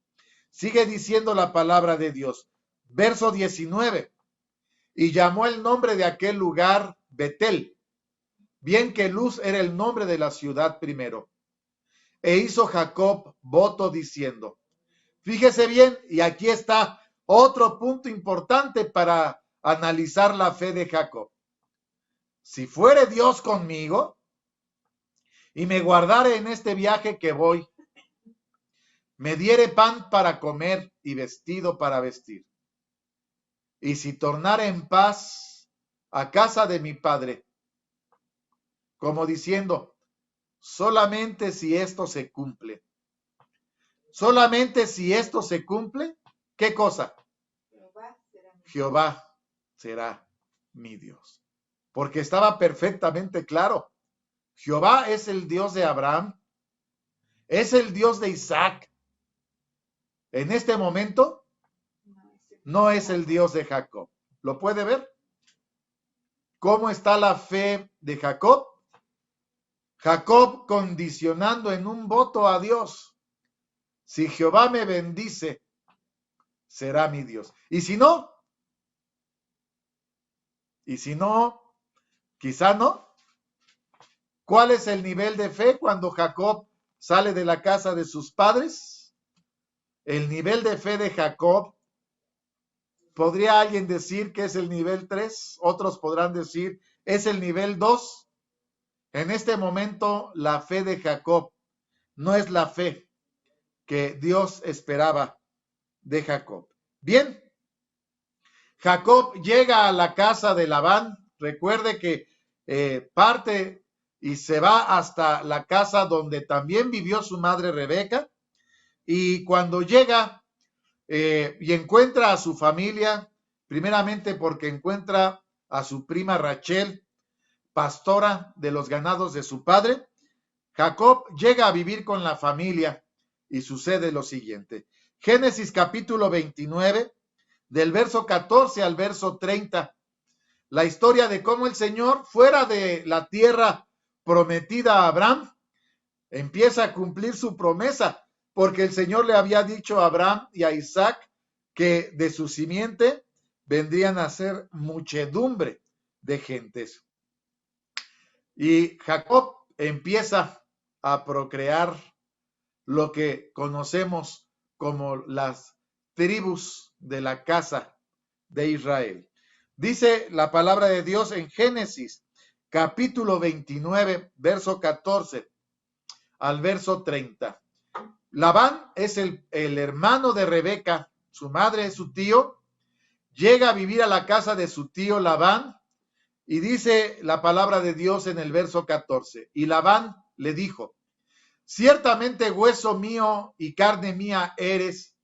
Sigue diciendo la palabra de Dios. Verso 19. Y llamó el nombre de aquel lugar Betel, bien que Luz era el nombre de la ciudad primero. E hizo Jacob voto diciendo, fíjese bien, y aquí está otro punto importante para analizar la fe de Jacob. Si fuere Dios conmigo y me guardare en este viaje que voy, me diere pan para comer y vestido para vestir. Y si tornare en paz a casa de mi padre, como diciendo, solamente si esto se cumple. Solamente si esto se cumple, ¿qué cosa? Jehová será mi Dios. Porque estaba perfectamente claro. Jehová es el Dios de Abraham, es el Dios de Isaac. En este momento, no es el Dios de Jacob. ¿Lo puede ver? ¿Cómo está la fe de Jacob? Jacob condicionando en un voto a Dios. Si Jehová me bendice, será mi Dios. Y si no, quizá no. ¿Cuál es el nivel de fe cuando Jacob sale de la casa de sus padres? El nivel de fe de Jacob, ¿podría alguien decir que es el nivel 3? Otros podrán decir, es el nivel 2. En este momento, la fe de Jacob no es la fe que Dios esperaba de Jacob. Bien, Jacob llega a la casa de Labán. Recuerde que parte y se va hasta la casa donde también vivió su madre Rebeca. Y cuando llega y encuentra a su familia, primeramente porque encuentra a su prima Rachel, pastora de los ganados de su padre, Jacob llega a vivir con la familia y sucede lo siguiente. Génesis capítulo 29, del verso 14 al verso 30, la historia de cómo el Señor, fuera de la tierra prometida a Abraham, empieza a cumplir su promesa, porque el Señor le había dicho a Abraham y a Isaac que de su simiente vendrían a ser muchedumbre de gentes. Y Jacob empieza a procrear lo que conocemos como las tribus de la casa de Israel. Dice la palabra de Dios en Génesis, capítulo 29, verso 14 al verso 30. Labán es el hermano de Rebeca, su madre, su tío, llega a vivir a la casa de su tío Labán y dice la palabra de Dios en el verso 14. Y Labán le dijo, ciertamente hueso mío y carne mía eres,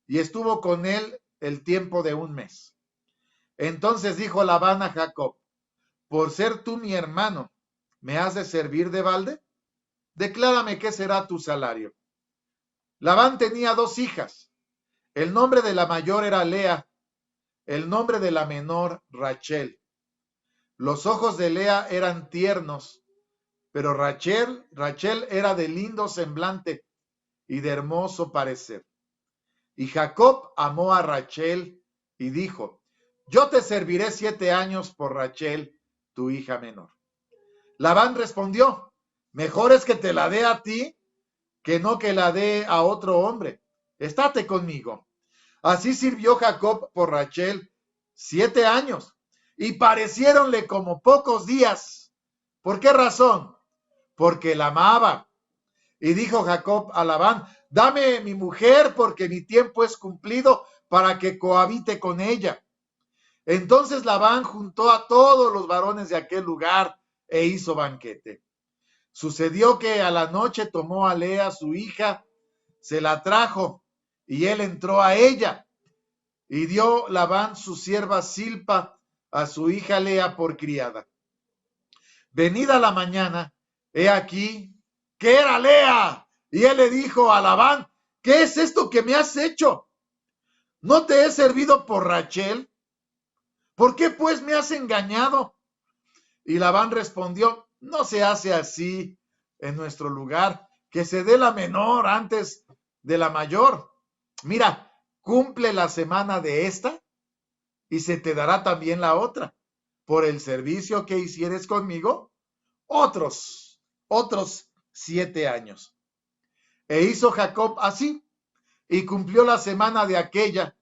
y estuvo con él el tiempo de un mes. Entonces dijo Labán a Jacob, por ser tú mi hermano, ¿me has de servir de balde? Declárame qué será tu salario. Labán tenía 2 hijas. El nombre de la mayor era Lea, el nombre de la menor Rachel. Los ojos de Lea eran tiernos, pero Rachel era de lindo semblante y de hermoso parecer. Y Jacob amó a Rachel y dijo, yo te serviré 7 años por Rachel, tu hija menor. Labán respondió, mejor es que te la dé a ti que no que la dé a otro hombre. Estate conmigo. Así sirvió Jacob por Rachel 7 años y pareciéronle como pocos días. ¿Por qué razón? Porque la amaba. Y dijo Jacob a Labán, dame mi mujer porque mi tiempo es cumplido para que cohabite con ella. Entonces Labán juntó a todos los varones de aquel lugar e hizo banquete. Sucedió que a la noche tomó a Lea, su hija, se la trajo y él entró a ella. Y dio Labán su sierva Silpa a su hija Lea por criada. Venida la mañana, he aquí que era Lea. Y él le dijo a Labán, ¿qué es esto que me has hecho? ¿No te he servido por Rachel? ¿Por qué pues me has engañado? Y Labán respondió, no se hace así en nuestro lugar, que se dé la menor antes de la mayor. Mira, cumple la semana de esta y se te dará también la otra. Por el servicio que hicieres conmigo, otros 7 años. E hizo Jacob así, y cumplió la semana de aquella,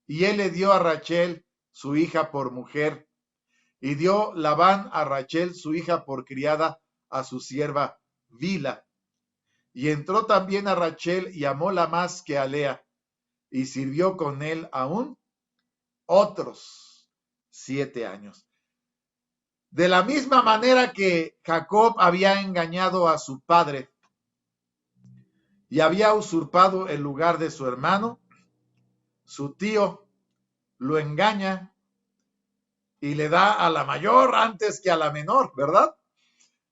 y él le dio a Rachel, su hija, por mujer, y dio Labán a Rachel, su hija, por criada a su sierva Bila. Y entró también a Rachel y amóla más que a Lea, y sirvió con él aún otros 7 años. De la misma manera que Jacob había engañado a su padre y había usurpado el lugar de su hermano, su tío lo engaña y le da a la mayor antes que a la menor, ¿verdad?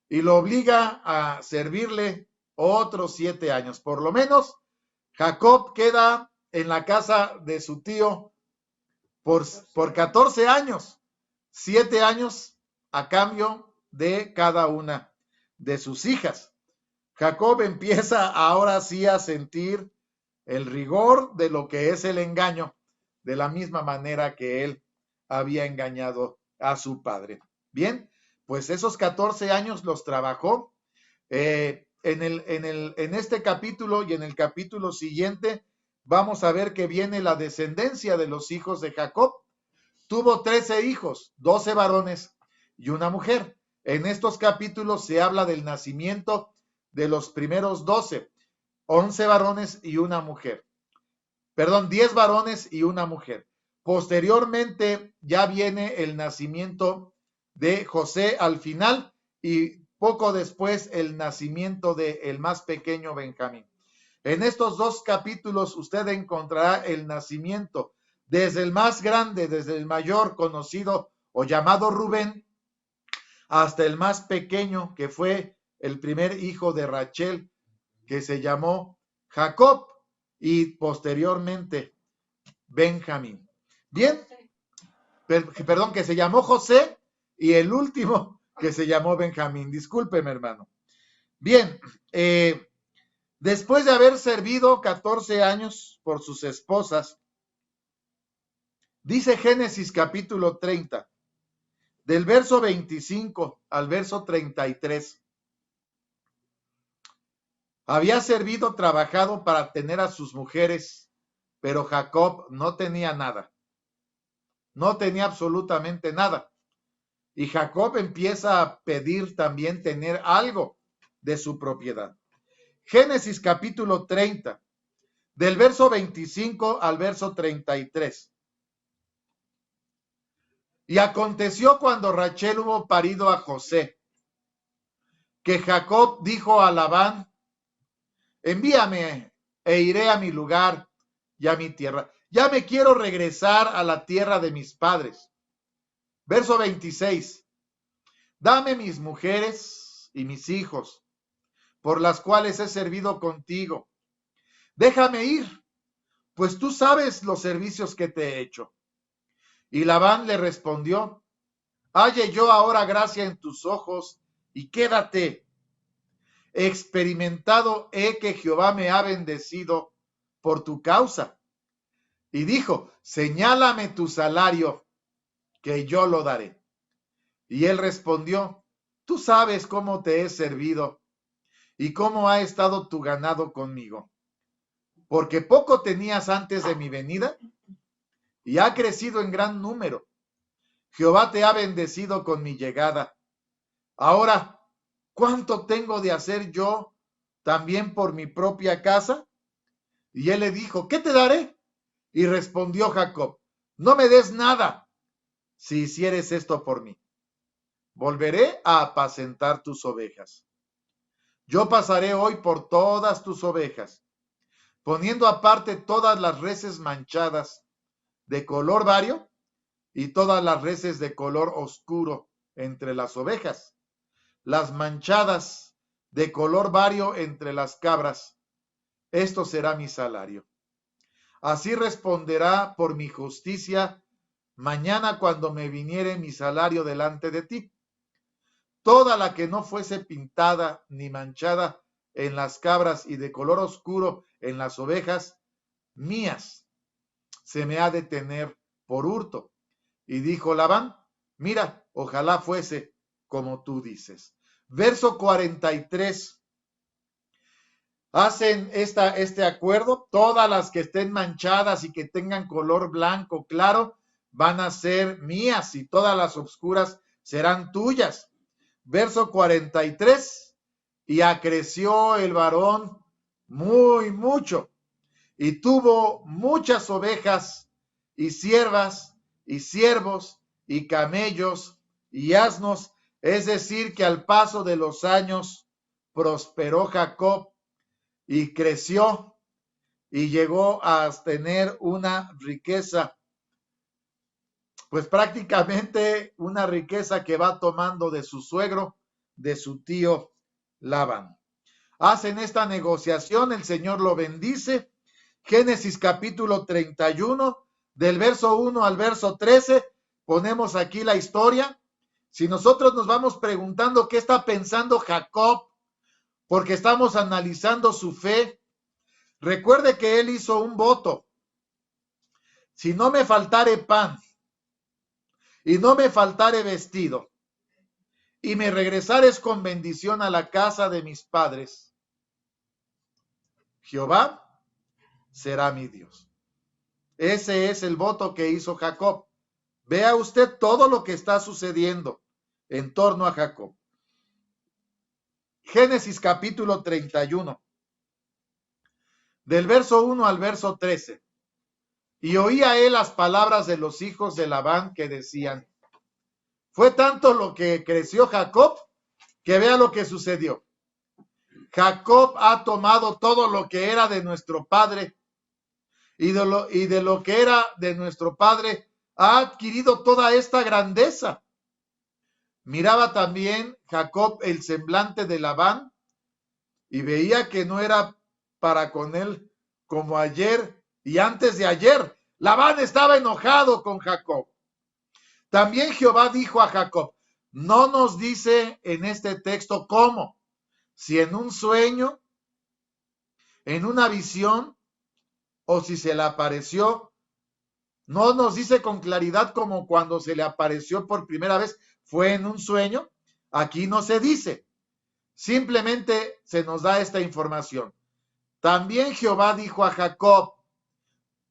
Y lo obliga a servirle otros 7 años. Por lo menos, Jacob queda en la casa de su tío por 14 años, 7 años a cambio de cada una de sus hijas. Jacob empieza ahora sí a sentir el rigor de lo que es el engaño, de la misma manera que él había engañado a su padre. Bien, pues esos 14 años los trabajó. En este capítulo y en el capítulo siguiente vamos a ver que viene la descendencia de los hijos de Jacob. Tuvo 13 hijos, 12 varones y una mujer. En estos capítulos se habla del nacimiento de los primeros 12, 11 varones y una mujer. Perdón, 10 varones y una mujer. Posteriormente ya viene el nacimiento de José al final y poco después el nacimiento del más pequeño Benjamín. En estos 2 capítulos usted encontrará el nacimiento desde el más grande, desde el mayor conocido o llamado Rubén, hasta el más pequeño que fue el primer hijo de Rachel, que se llamó Jacob, y posteriormente Benjamín. Bien, perdón, que se llamó José, y el último que se llamó Benjamín. Discúlpeme, hermano. Bien, después de haber servido 14 años por sus esposas, dice Génesis capítulo 30, del verso 25 al verso 33. Había servido, trabajado para tener a sus mujeres, pero Jacob no tenía nada. No tenía absolutamente nada. Y Jacob empieza a pedir también tener algo de su propiedad. Génesis capítulo 30, del verso 25 al verso 33. Y aconteció cuando Rachel hubo parido a José, que Jacob dijo a Labán, envíame e iré a mi lugar y a mi tierra. Ya me quiero regresar a la tierra de mis padres. Verso 26. Dame mis mujeres y mis hijos, por las cuales he servido contigo. Déjame ir, pues tú sabes los servicios que te he hecho. Y Labán le respondió, halle yo ahora gracia en tus ojos y quédate. Experimentado he que Jehová me ha bendecido por tu causa. y dijo, señálame tu salario, que yo lo daré. Y él respondió, tú sabes cómo te he servido y cómo ha estado tu ganado conmigo, porque poco tenías antes de mi venida y ha crecido en gran número. Jehová te ha bendecido con mi llegada. Ahora, ¿cuánto tengo de hacer yo también por mi propia casa? Y él le dijo, ¿qué te daré? Y respondió Jacob, no me des nada si hicieres esto por mí. Volveré a apacentar tus ovejas. Yo pasaré hoy por todas tus ovejas, poniendo aparte todas las reses manchadas de color vario y todas las reses de color oscuro entre las ovejas, las manchadas de color vario entre las cabras. Esto será mi salario. Así responderá por mi justicia mañana cuando me viniere mi salario delante de ti. Toda la que no fuese pintada ni manchada en las cabras y de color oscuro en las ovejas, mías, se me ha de tener por hurto. Y dijo Labán, mira, ojalá fuese como tú dices. Verso 43. Hacen este acuerdo, todas las que estén manchadas y que tengan color blanco claro van a ser mías y todas las oscuras serán tuyas. Verso 43, y acreció el varón muy mucho y tuvo muchas ovejas y siervas y siervos y camellos y asnos, es decir, que al paso de los años prosperó Jacob y creció y llegó a tener una riqueza, pues prácticamente una riqueza que va tomando de su suegro, de su tío Labán. Hacen esta negociación, el Señor lo bendice. Génesis capítulo 31, del verso 1 al verso 13, ponemos aquí la historia. Si nosotros nos vamos preguntando qué está pensando Jacob, porque estamos analizando su fe, recuerde que él hizo un voto. Si no me faltare pan y no me faltare vestido, y me regresares con bendición a la casa de mis padres, Jehová será mi Dios. Ese es el voto que hizo Jacob. Vea usted todo lo que está sucediendo en torno a Jacob. Génesis capítulo 31, del verso 1 al verso 13. Y oía él las palabras de los hijos de Labán que decían, fue tanto lo que creció Jacob, que vea lo que sucedió. Jacob ha tomado todo lo que era de nuestro padre y de lo que era de nuestro padre ha adquirido toda esta grandeza. Miraba también Jacob el semblante de Labán y veía que no era para con él como ayer y antes de ayer. Labán estaba enojado con Jacob. También Jehová dijo a Jacob, no nos dice en este texto cómo, si en un sueño, en una visión o si se le apareció. No nos dice con claridad como cuando se le apareció por primera vez fue en un sueño. Aquí no se dice. Simplemente se nos da esta información. También Jehová dijo a Jacob,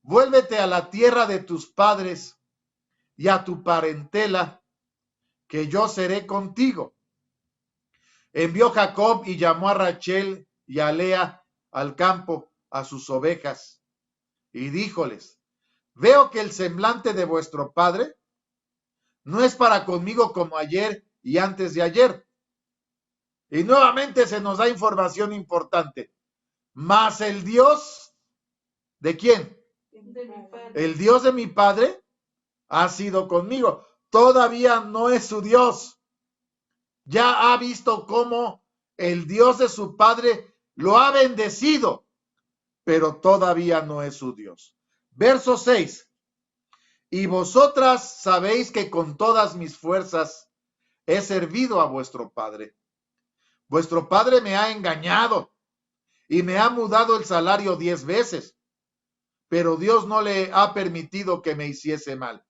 vuélvete a la tierra de tus padres y a tu parentela, que yo seré contigo. Envió Jacob y llamó a Rachel y a Lea al campo a sus ovejas y díjoles, veo que el semblante de vuestro padre no es para conmigo como ayer y antes de ayer. Y nuevamente se nos da información importante. Mas el Dios, ¿de quién? El Dios de mi padre ha sido conmigo. Todavía no es su Dios. Ya ha visto cómo el Dios de su padre lo ha bendecido, pero todavía no es su Dios. Verso 6. Y vosotras sabéis que con todas mis fuerzas he servido a vuestro padre. Vuestro padre me ha engañado y me ha mudado el salario 10 veces. pero Dios no le ha permitido que me hiciese mal.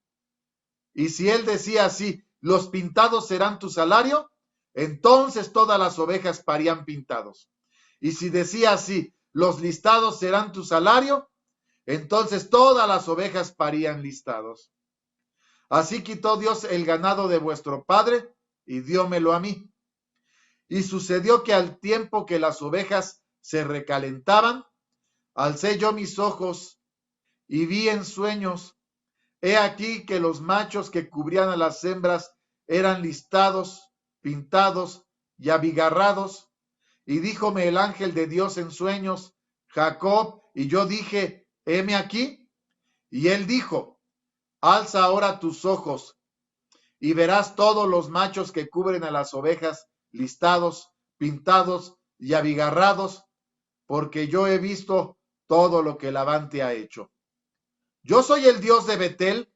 Y si él decía así, los pintados serán tu salario, entonces todas las ovejas parían pintados. Y si decía así, los listados serán tu salario, entonces todas las ovejas parían listados. Así quitó Dios el ganado de vuestro padre y diómelo a mí. Y sucedió que al tiempo que las ovejas se recalentaban, alcé yo mis ojos y vi en sueños, he aquí que los machos que cubrían a las hembras eran listados, pintados y abigarrados. Y díjome el ángel de Dios en sueños, Jacob, y yo dije, heme aquí. Y él dijo, alza ahora tus ojos y verás todos los machos que cubren a las ovejas, listados, pintados y abigarrados, porque yo he visto todo lo que Labán te ha hecho. Yo soy el Dios de Betel,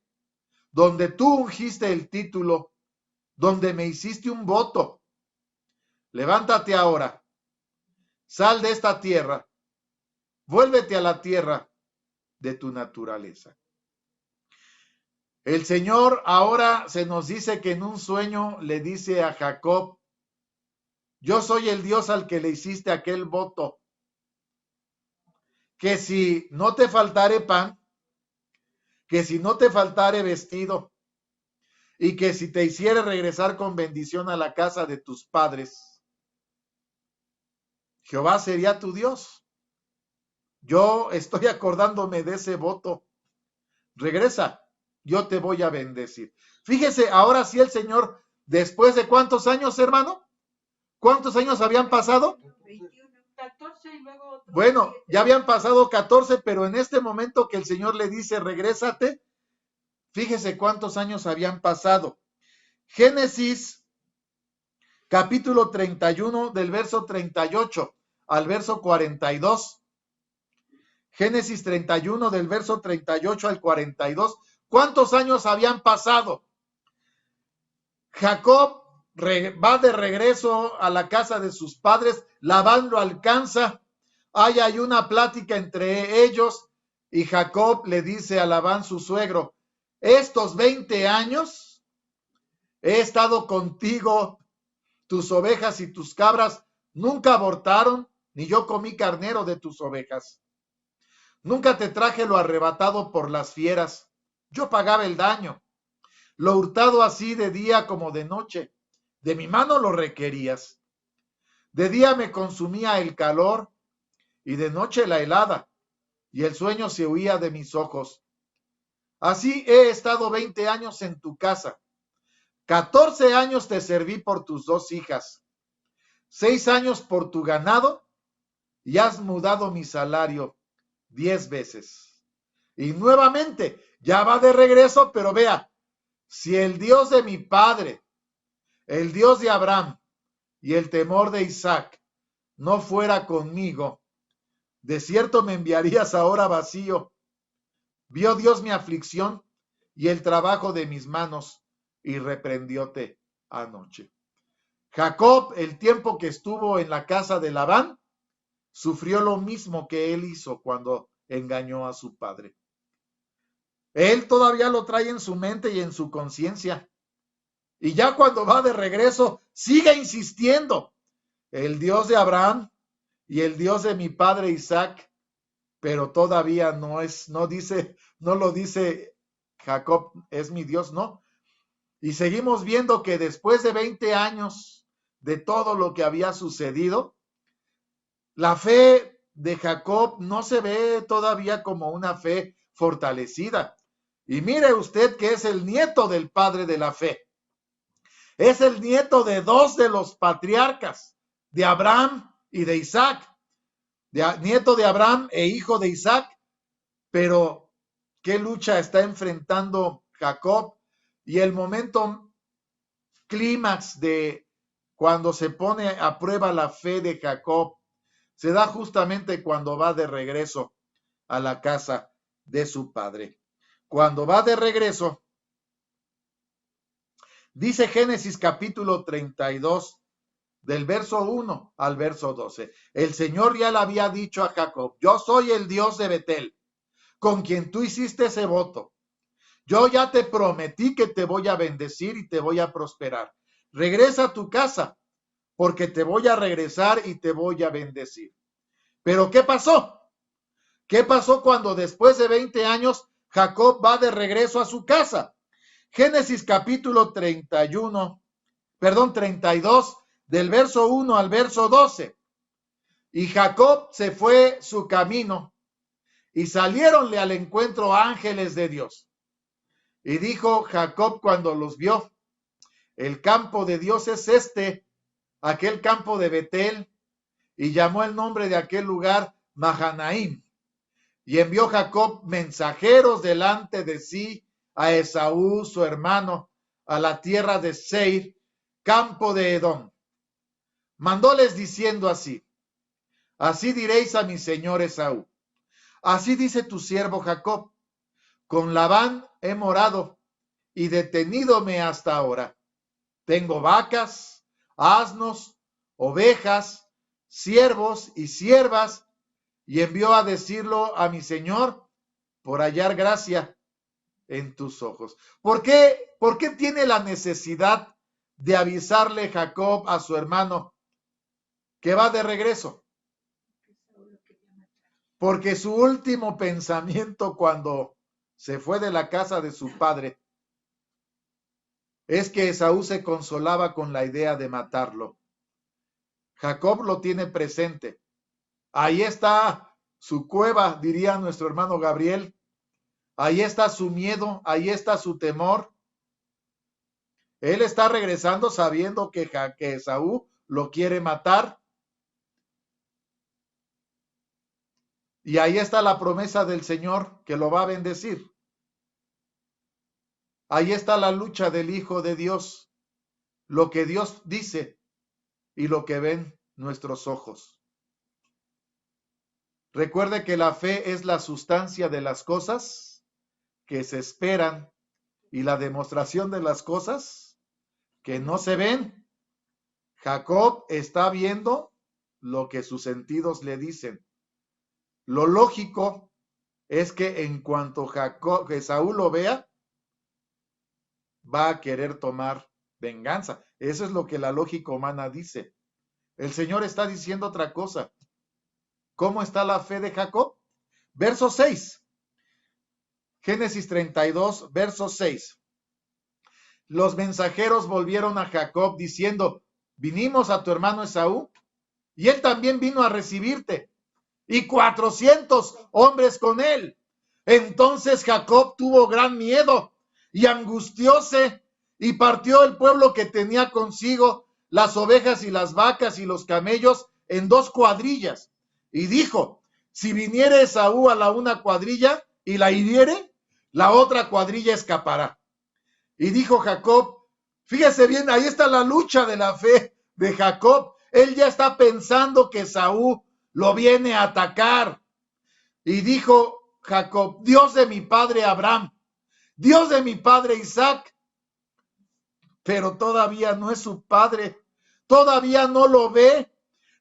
donde tú ungiste el título, donde me hiciste un voto. Levántate ahora, sal de esta tierra, vuélvete a la tierra de tu naturaleza. El Señor ahora se nos dice que en un sueño le dice a Jacob, yo soy el Dios al que le hiciste aquel voto, que si no te faltare pan, que si no te faltare vestido, y que si te hiciere regresar con bendición a la casa de tus padres, Jehová sería tu Dios. Yo estoy acordándome de ese voto. Regresa, yo te voy a bendecir. Fíjese, ahora sí el Señor, después de ¿cuántos años, hermano? ¿Cuántos años habían pasado? 14 y luego otro. Bueno, ya habían pasado 14, pero en este momento que el Señor le dice, regrésate, fíjese cuántos años habían pasado. Génesis, capítulo 31, del verso 38 al verso 42. Génesis 31, del verso 38 al 42. ¿Cuántos años habían pasado? Jacob va de regreso a la casa de sus padres, Labán lo alcanza, hay una plática entre ellos y Jacob le dice a Labán, su suegro, estos 20 años he estado contigo, tus ovejas y tus cabras nunca abortaron, ni yo comí carnero de tus ovejas. Nunca te traje lo arrebatado por las fieras, yo pagaba el daño. Lo hurtado así de día como de noche, de mi mano lo requerías. De día me consumía el calor y de noche la helada, y el sueño se huía de mis ojos. Así he estado 20 años en tu casa. 14 años te serví por tus 2 hijas, 6 años por tu ganado, y has mudado mi salario 10 veces. Y nuevamente, ya va de regreso, pero vea, si el Dios de mi padre, el Dios de Abraham y el temor de Isaac no fuera conmigo, de cierto me enviarías ahora vacío. Vio Dios mi aflicción y el trabajo de mis manos y reprendióte anoche. Jacob, el tiempo que estuvo en la casa de Labán, sufrió lo mismo que él hizo cuando engañó a su padre. Él todavía lo trae en su mente y en su conciencia. Y ya cuando va de regreso, sigue insistiendo. El Dios de Abraham y el Dios de mi padre Isaac, pero todavía no lo dice Jacob, es mi Dios, no. Y seguimos viendo que después de 20 años de todo lo que había sucedido, la fe de Jacob no se ve todavía como una fe fortalecida. Y mire usted que es el nieto del padre de la fe. Es el nieto de 2 de los patriarcas, de Abraham y de Isaac. Nieto de Abraham e hijo de Isaac. Pero, ¿qué lucha está enfrentando Jacob? Y el momento clímax de cuando se pone a prueba la fe de Jacob se da justamente cuando va de regreso a la casa de su padre. Cuando va de regreso, dice Génesis capítulo 32, del verso 1 al verso 12. El Señor ya le había dicho a Jacob, yo soy el Dios de Betel, con quien tú hiciste ese voto. Yo ya te prometí que te voy a bendecir y te voy a prosperar. Regresa a tu casa, porque te voy a regresar y te voy a bendecir. Pero ¿qué pasó? ¿Qué pasó cuando después de 20 años Jacob va de regreso a su casa? Génesis capítulo 32, del verso 1 al verso 12. Y Jacob se fue su camino, y saliéronle al encuentro ángeles de Dios. Y dijo Jacob cuando los vio: el campo de Dios es aquel campo de Betel, y llamó el nombre de aquel lugar Mahanaim. Y envió Jacob mensajeros delante de sí a Esaú, su hermano, a la tierra de Seir, campo de Edom. Mandóles diciendo así: así diréis a mi señor Esaú, así dice tu siervo Jacob, con Labán he morado y detenídome hasta ahora. Tengo vacas, asnos, ovejas, siervos y siervas, y envió a decirlo a mi señor por hallar gracia en tus ojos. ¿Por qué tiene la necesidad de avisarle Jacob a su hermano que va de regreso? Porque su último pensamiento cuando se fue de la casa de su padre es que Esaú se consolaba con la idea de matarlo. Jacob lo tiene presente. Ahí está su cueva, diría nuestro hermano Gabriel. Ahí está su miedo, ahí está su temor. Él está regresando sabiendo que Esaú lo quiere matar. Y ahí está la promesa del Señor que lo va a bendecir. Ahí está la lucha del Hijo de Dios, lo que Dios dice y lo que ven nuestros ojos. Recuerde que la fe es la sustancia de las cosas que se esperan y la demostración de las cosas que no se ven. Jacob está viendo lo que sus sentidos le dicen. Lo lógico es que en cuanto Esaú lo vea, va a querer tomar venganza. Eso es lo que la lógica humana dice. El Señor está diciendo otra cosa. ¿Cómo está la fe de Jacob? Verso 6. Génesis 32, verso 6. Los mensajeros volvieron a Jacob diciendo: vinimos a tu hermano Esaú, y él también vino a recibirte, y 400 hombres con él. Entonces Jacob tuvo gran miedo y angustióse, y partió el pueblo que tenía consigo las ovejas y las vacas y los camellos en 2 cuadrillas. Y dijo: si viniere Esaú a la una cuadrilla y la hiriere, la otra cuadrilla escapará. Y dijo Jacob, fíjese bien, ahí está la lucha de la fe de Jacob. Él ya está pensando que Esaú lo viene a atacar. Y dijo Jacob: Dios de mi padre Abraham, Dios de mi padre Isaac. Pero todavía no es su padre, todavía no lo ve,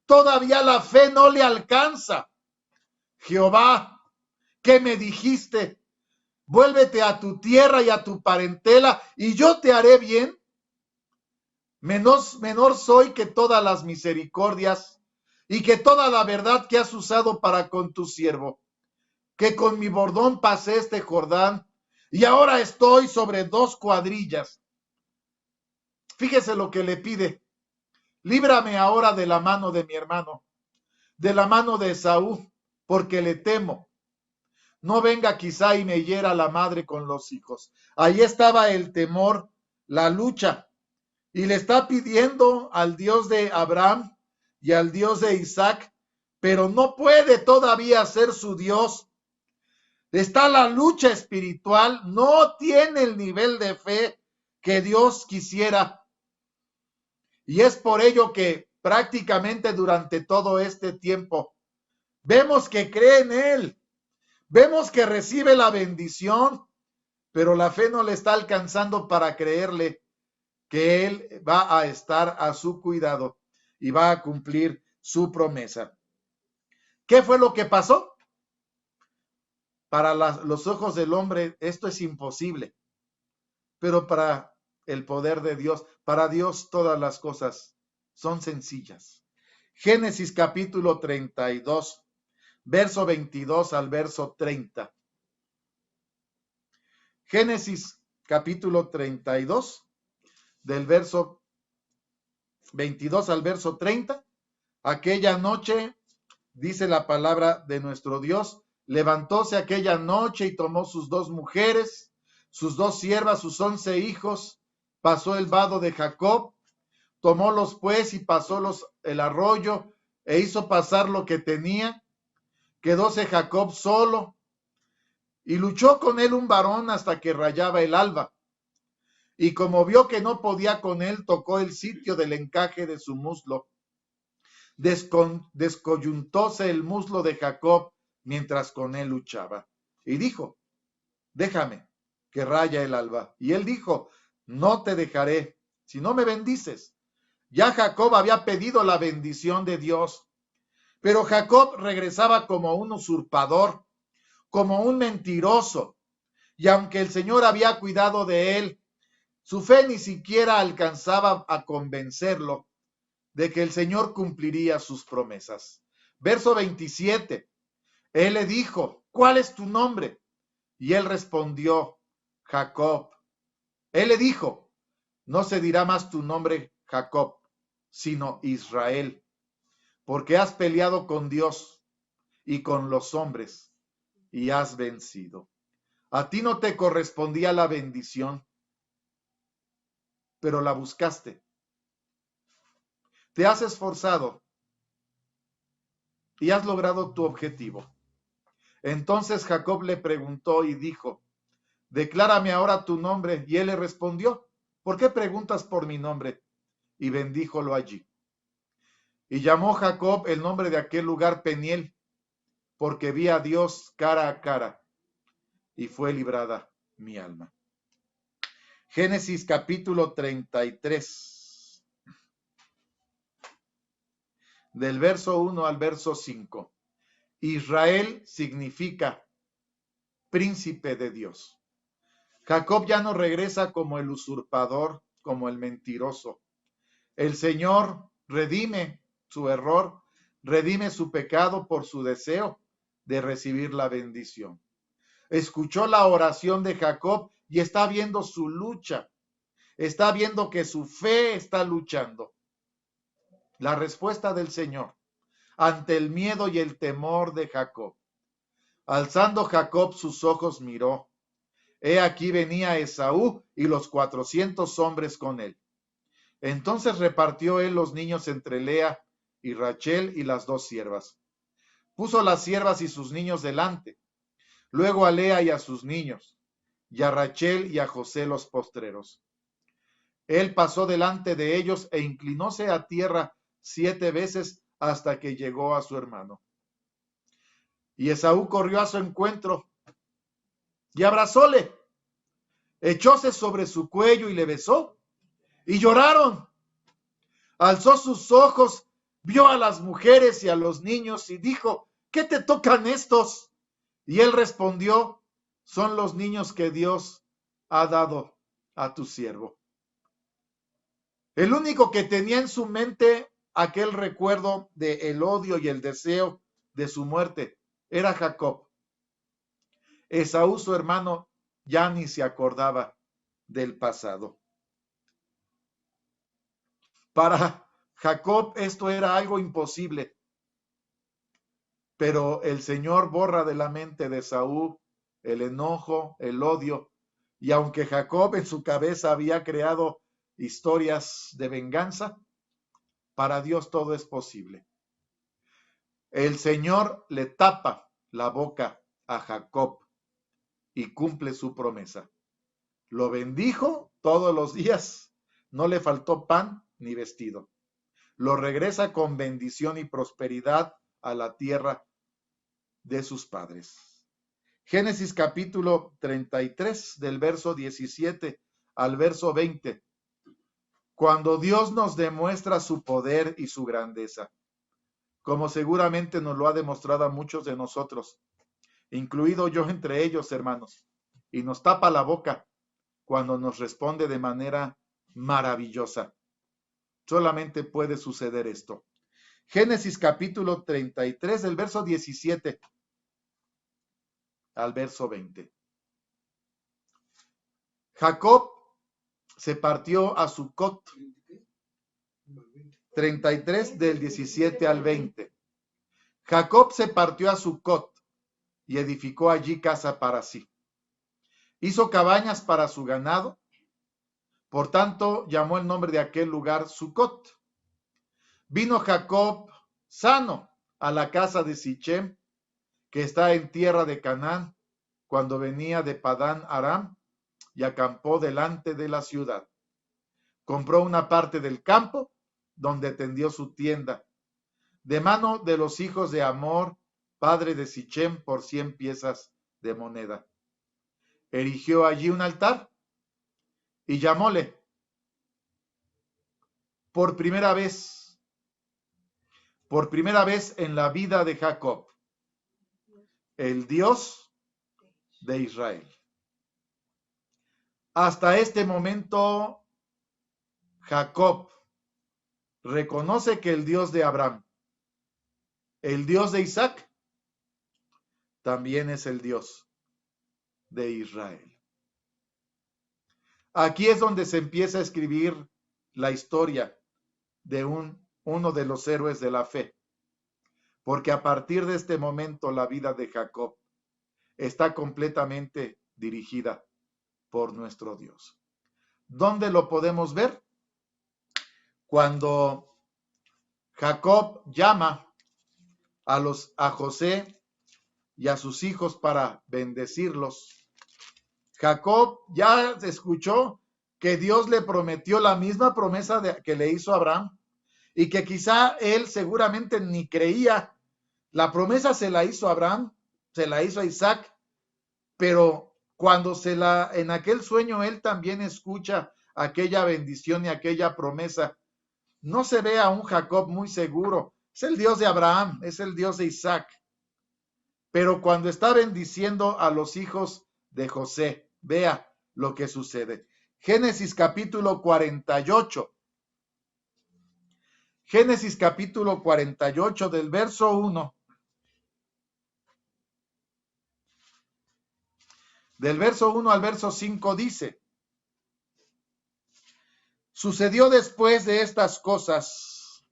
todavía la fe no le alcanza. Jehová, ¿qué me dijiste? Vuélvete a tu tierra y a tu parentela, y yo te haré bien. Menor soy que todas las misericordias y que toda la verdad que has usado para con tu siervo, que con mi bordón pasé este Jordán, y ahora estoy sobre 2 cuadrillas. Fíjese lo que le pide: líbrame ahora de la mano de mi hermano, de la mano de Esaú, porque le temo. No venga quizá y me hiera la madre con los hijos. Ahí estaba el temor, la lucha, y le está pidiendo al Dios de Abraham y al Dios de Isaac, pero no puede todavía ser su Dios. Está la lucha espiritual, no tiene el nivel de fe que Dios quisiera. Y es por ello que prácticamente durante todo este tiempo vemos que cree en Él, vemos que recibe la bendición, pero la fe no le está alcanzando para creerle que Él va a estar a su cuidado y va a cumplir su promesa. ¿Qué fue lo que pasó? Para los ojos del hombre esto es imposible, pero para el poder de Dios, para Dios todas las cosas son sencillas. Génesis capítulo 32, verso 22 al verso 30. Génesis capítulo 32, del verso 22 al verso 30. Aquella noche, dice la palabra de nuestro Dios, levantóse aquella noche y tomó sus 2 mujeres, sus 2 siervas, sus 11 hijos, pasó el vado de Jacob, tomólos pues y pasólos el arroyo e hizo pasar lo que tenía. Quedóse Jacob solo y luchó con él un varón hasta que rayaba el alba. Y como vio que no podía con él, tocó el sitio del encaje de su muslo. Descoyuntóse el muslo de Jacob mientras con él luchaba. Y dijo, déjame, que raya el alba. Y él dijo, no te dejaré, si no me bendices. Ya Jacob había pedido la bendición de Dios, pero Jacob regresaba como un usurpador, como un mentiroso. Y aunque el Señor había cuidado de él, su fe ni siquiera alcanzaba a convencerlo de que el Señor cumpliría sus promesas. Verso 27. Él le dijo, ¿cuál es tu nombre? Y él respondió, Jacob. Él le dijo, no se dirá más tu nombre Jacob, sino Israel, porque has peleado con Dios y con los hombres y has vencido. A ti no te correspondía la bendición, pero la buscaste. Te has esforzado y has logrado tu objetivo. Entonces Jacob le preguntó y dijo, declárame ahora tu nombre. Y él le respondió, ¿por qué preguntas por mi nombre? Y bendíjolo allí. Y llamó Jacob el nombre de aquel lugar Peniel, porque vi a Dios cara a cara, y fue librada mi alma. Génesis capítulo 33, del verso 1 al verso 5. Israel significa príncipe de Dios. Jacob ya no regresa como el usurpador, como el mentiroso. El Señor redime su error, redime su pecado por su deseo de recibir la bendición. Escuchó la oración de Jacob y está viendo su lucha. Está viendo que su fe está luchando. La respuesta del Señor ante el miedo y el temor de Jacob. Alzando Jacob sus ojos miró. He aquí venía Esaú y los 400 hombres con él. Entonces repartió él los niños entre Lea y Rachel y las 2 siervas. Puso las siervas y sus niños delante, luego a Lea y a sus niños, y a Rachel y a José los postreros. Él pasó delante de ellos e inclinóse a tierra 7 veces hasta que llegó a su hermano. Y Esaú corrió a su encuentro y abrazóle, echóse sobre su cuello y le besó, y lloraron. Alzó sus ojos, vio a las mujeres y a los niños y dijo, ¿qué te tocan estos? Y él respondió, son los niños que Dios ha dado a tu siervo. El único que tenía en su mente aquel recuerdo del odio y el deseo de su muerte era Jacob. Esaú, su hermano, ya ni se acordaba del pasado. Para Jacob esto era algo imposible, pero el Señor borra de la mente de Esaú el enojo, el odio, y aunque Jacob en su cabeza había creado historias de venganza, para Dios todo es posible. El Señor le tapa la boca a Jacob y cumple su promesa. Lo bendijo todos los días, no le faltó pan ni vestido. Lo regresa con bendición y prosperidad a la tierra de sus padres. Génesis capítulo 33, del verso 17 al verso 20. Cuando Dios nos demuestra su poder y su grandeza, como seguramente nos lo ha demostrado a muchos de nosotros, incluido yo entre ellos, hermanos, y nos tapa la boca cuando nos responde de manera maravillosa. Solamente puede suceder esto. Génesis capítulo 33, del verso 17 al verso 20. Jacob se partió a Sucot. 33 del 17 al 20. Jacob se partió a Sucot y edificó allí casa para sí. Hizo cabañas para su ganado. Por tanto, llamó el nombre de aquel lugar Sucot. Vino Jacob sano a la casa de Sichem, que está en tierra de Canaán, cuando venía de Padán Aram, y acampó delante de la ciudad. Compró una parte del campo, donde tendió su tienda, de mano de los hijos de Amor, padre de Sichem, por 100 piezas de moneda. Erigió allí un altar y llamóle por primera vez en la vida de Jacob, el Dios de Israel. Hasta este momento, Jacob reconoce que el Dios de Abraham, el Dios de Isaac, también es el Dios de Israel. Aquí es donde se empieza a escribir la historia de uno de los héroes de la fe, porque a partir de este momento la vida de Jacob está completamente dirigida por nuestro Dios. ¿Dónde lo podemos ver? Cuando Jacob llama a José y a sus hijos para bendecirlos. Jacob ya escuchó que Dios le prometió la misma promesa que le hizo a Abraham y que quizá él seguramente ni creía. La promesa se la hizo a Abraham, se la hizo a Isaac, pero cuando en aquel sueño él también escucha aquella bendición y aquella promesa, no se ve a un Jacob muy seguro. Es el Dios de Abraham, es el Dios de Isaac. Pero cuando está bendiciendo a los hijos de José, vea lo que sucede. Génesis capítulo 48. Génesis capítulo 48 del verso 1. Del verso 1 al verso 5 dice: sucedió después de estas cosas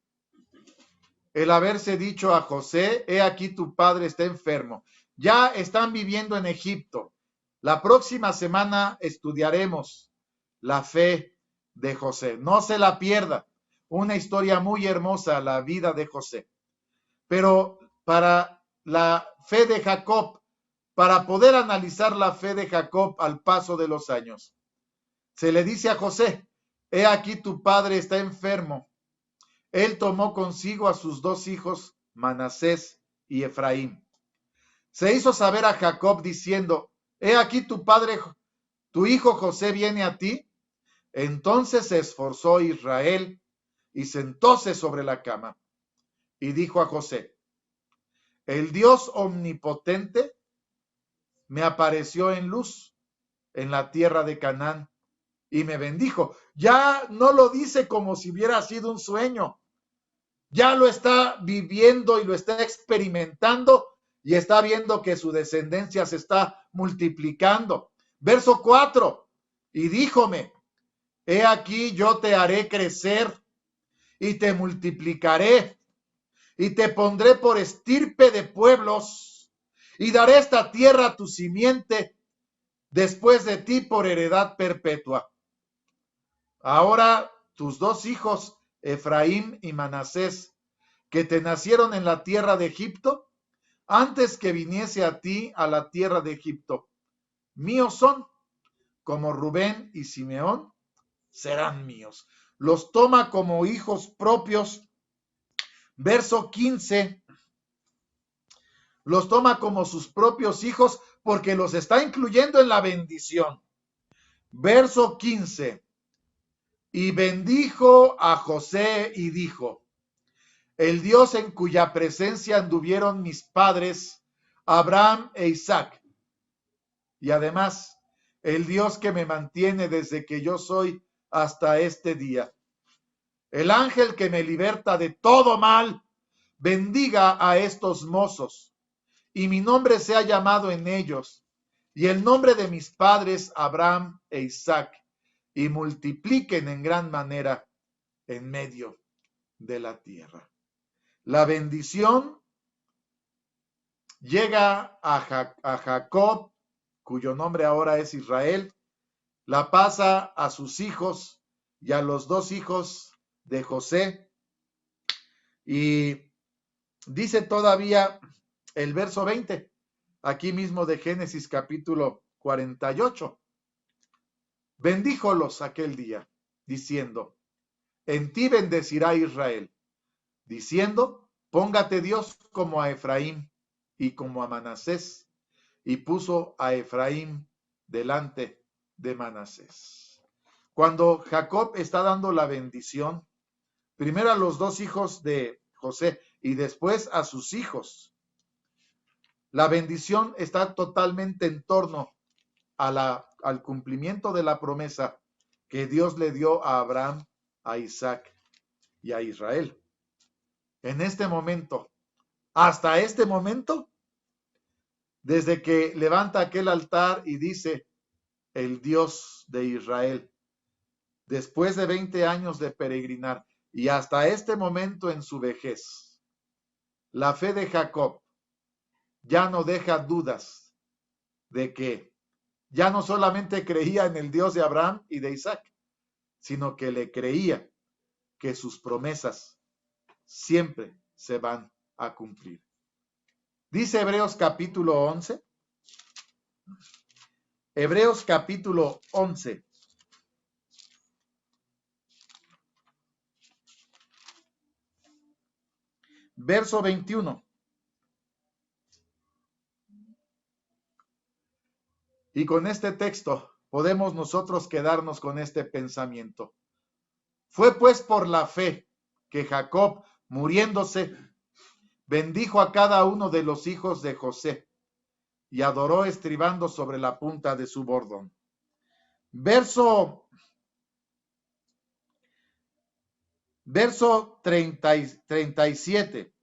el haberse dicho a José: he aquí tu padre está enfermo. Ya están viviendo en Egipto. La próxima semana estudiaremos la fe de José. No se la pierda. Una historia muy hermosa, la vida de José. Pero para la fe de Jacob, para poder analizar la fe de Jacob al paso de los años, se le dice a José: he aquí tu padre está enfermo. Él tomó consigo a sus 2 hijos, Manasés y Efraín. Se hizo saber a Jacob diciendo: he aquí tu padre, tu hijo José viene a ti. Entonces se esforzó Israel y sentóse sobre la cama y dijo a José: el Dios omnipotente me apareció en luz en la tierra de Canaán y me bendijo. Ya no lo dice como si hubiera sido un sueño. Ya lo está viviendo y lo está experimentando y está viendo que su descendencia se está multiplicando. Verso 4. Y díjome: he aquí yo te haré crecer y te multiplicaré y te pondré por estirpe de pueblos y daré esta tierra a tu simiente después de ti por heredad perpetua. Ahora tus 2 hijos, Efraín y Manasés, que te nacieron en la tierra de Egipto, antes que viniese a ti a la tierra de Egipto, míos son, como Rubén y Simeón serán míos. Los toma como hijos propios. Verso 15. Los toma como sus propios hijos porque los está incluyendo en la bendición. Verso 15. Y bendijo a José y dijo: el Dios en cuya presencia anduvieron mis padres Abraham e Isaac. Y además, el Dios que me mantiene desde que yo soy hasta este día. El ángel que me liberta de todo mal, bendiga a estos mozos, y mi nombre sea llamado en ellos, y el nombre de mis padres Abraham e Isaac, y multipliquen en gran manera en medio de la tierra. La bendición llega a Jacob, cuyo nombre ahora es Israel, la pasa a sus hijos y a los dos hijos de José. Y dice todavía el verso 20, aquí mismo de Génesis capítulo 48. Bendíjolos aquel día, diciendo, en ti bendecirá Israel, diciendo, póngate Dios como a Efraín y como a Manasés, y puso a Efraín delante de Manasés. Cuando Jacob está dando la bendición, primero a los dos hijos de José y después a sus hijos, la bendición está totalmente en torno al cumplimiento de la promesa que Dios le dio a Abraham, a Isaac y a Israel. En este momento, hasta este momento, desde que levanta aquel altar y dice, el Dios de Israel, después de 20 años de peregrinar y hasta este momento en su vejez, la fe de Jacob ya no deja dudas de que ya no solamente creía en el Dios de Abraham y de Isaac, sino que le creía que sus promesas siempre se van a cumplir. Dice Hebreos capítulo 11. Hebreos capítulo 11. Verso 21. Y con este texto podemos nosotros quedarnos con este pensamiento. Fue pues por la fe que Jacob, muriéndose, bendijo a cada uno de los hijos de José y adoró estribando sobre la punta de su bordón. Verso 37,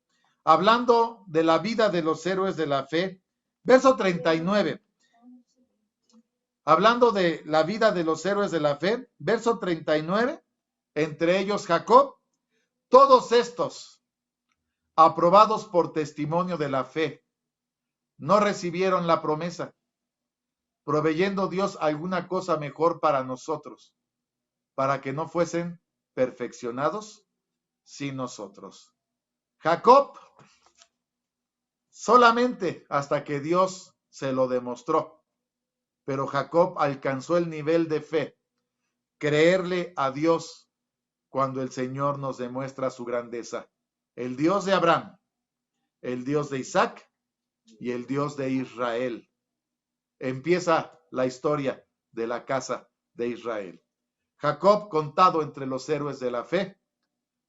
hablando de la vida de los héroes de la fe. Verso 39, hablando de la vida de los héroes de la fe. Verso 39, entre ellos Jacob, todos estos, aprobados por testimonio de la fe, no recibieron la promesa, proveyendo Dios alguna cosa mejor para nosotros, para que no fuesen perfeccionados sin nosotros. Jacob, solamente hasta que Dios se lo demostró, pero Jacob alcanzó el nivel de fe, creerle a Dios cuando el Señor nos demuestra su grandeza. El Dios de Abraham, el Dios de Isaac y el Dios de Israel. Empieza la historia de la casa de Israel. Jacob contado entre los héroes de la fe.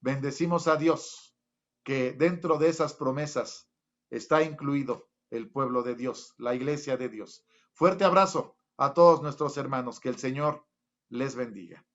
Bendecimos a Dios que dentro de esas promesas está incluido el pueblo de Dios, la iglesia de Dios. Fuerte abrazo a todos nuestros hermanos. Que el Señor les bendiga.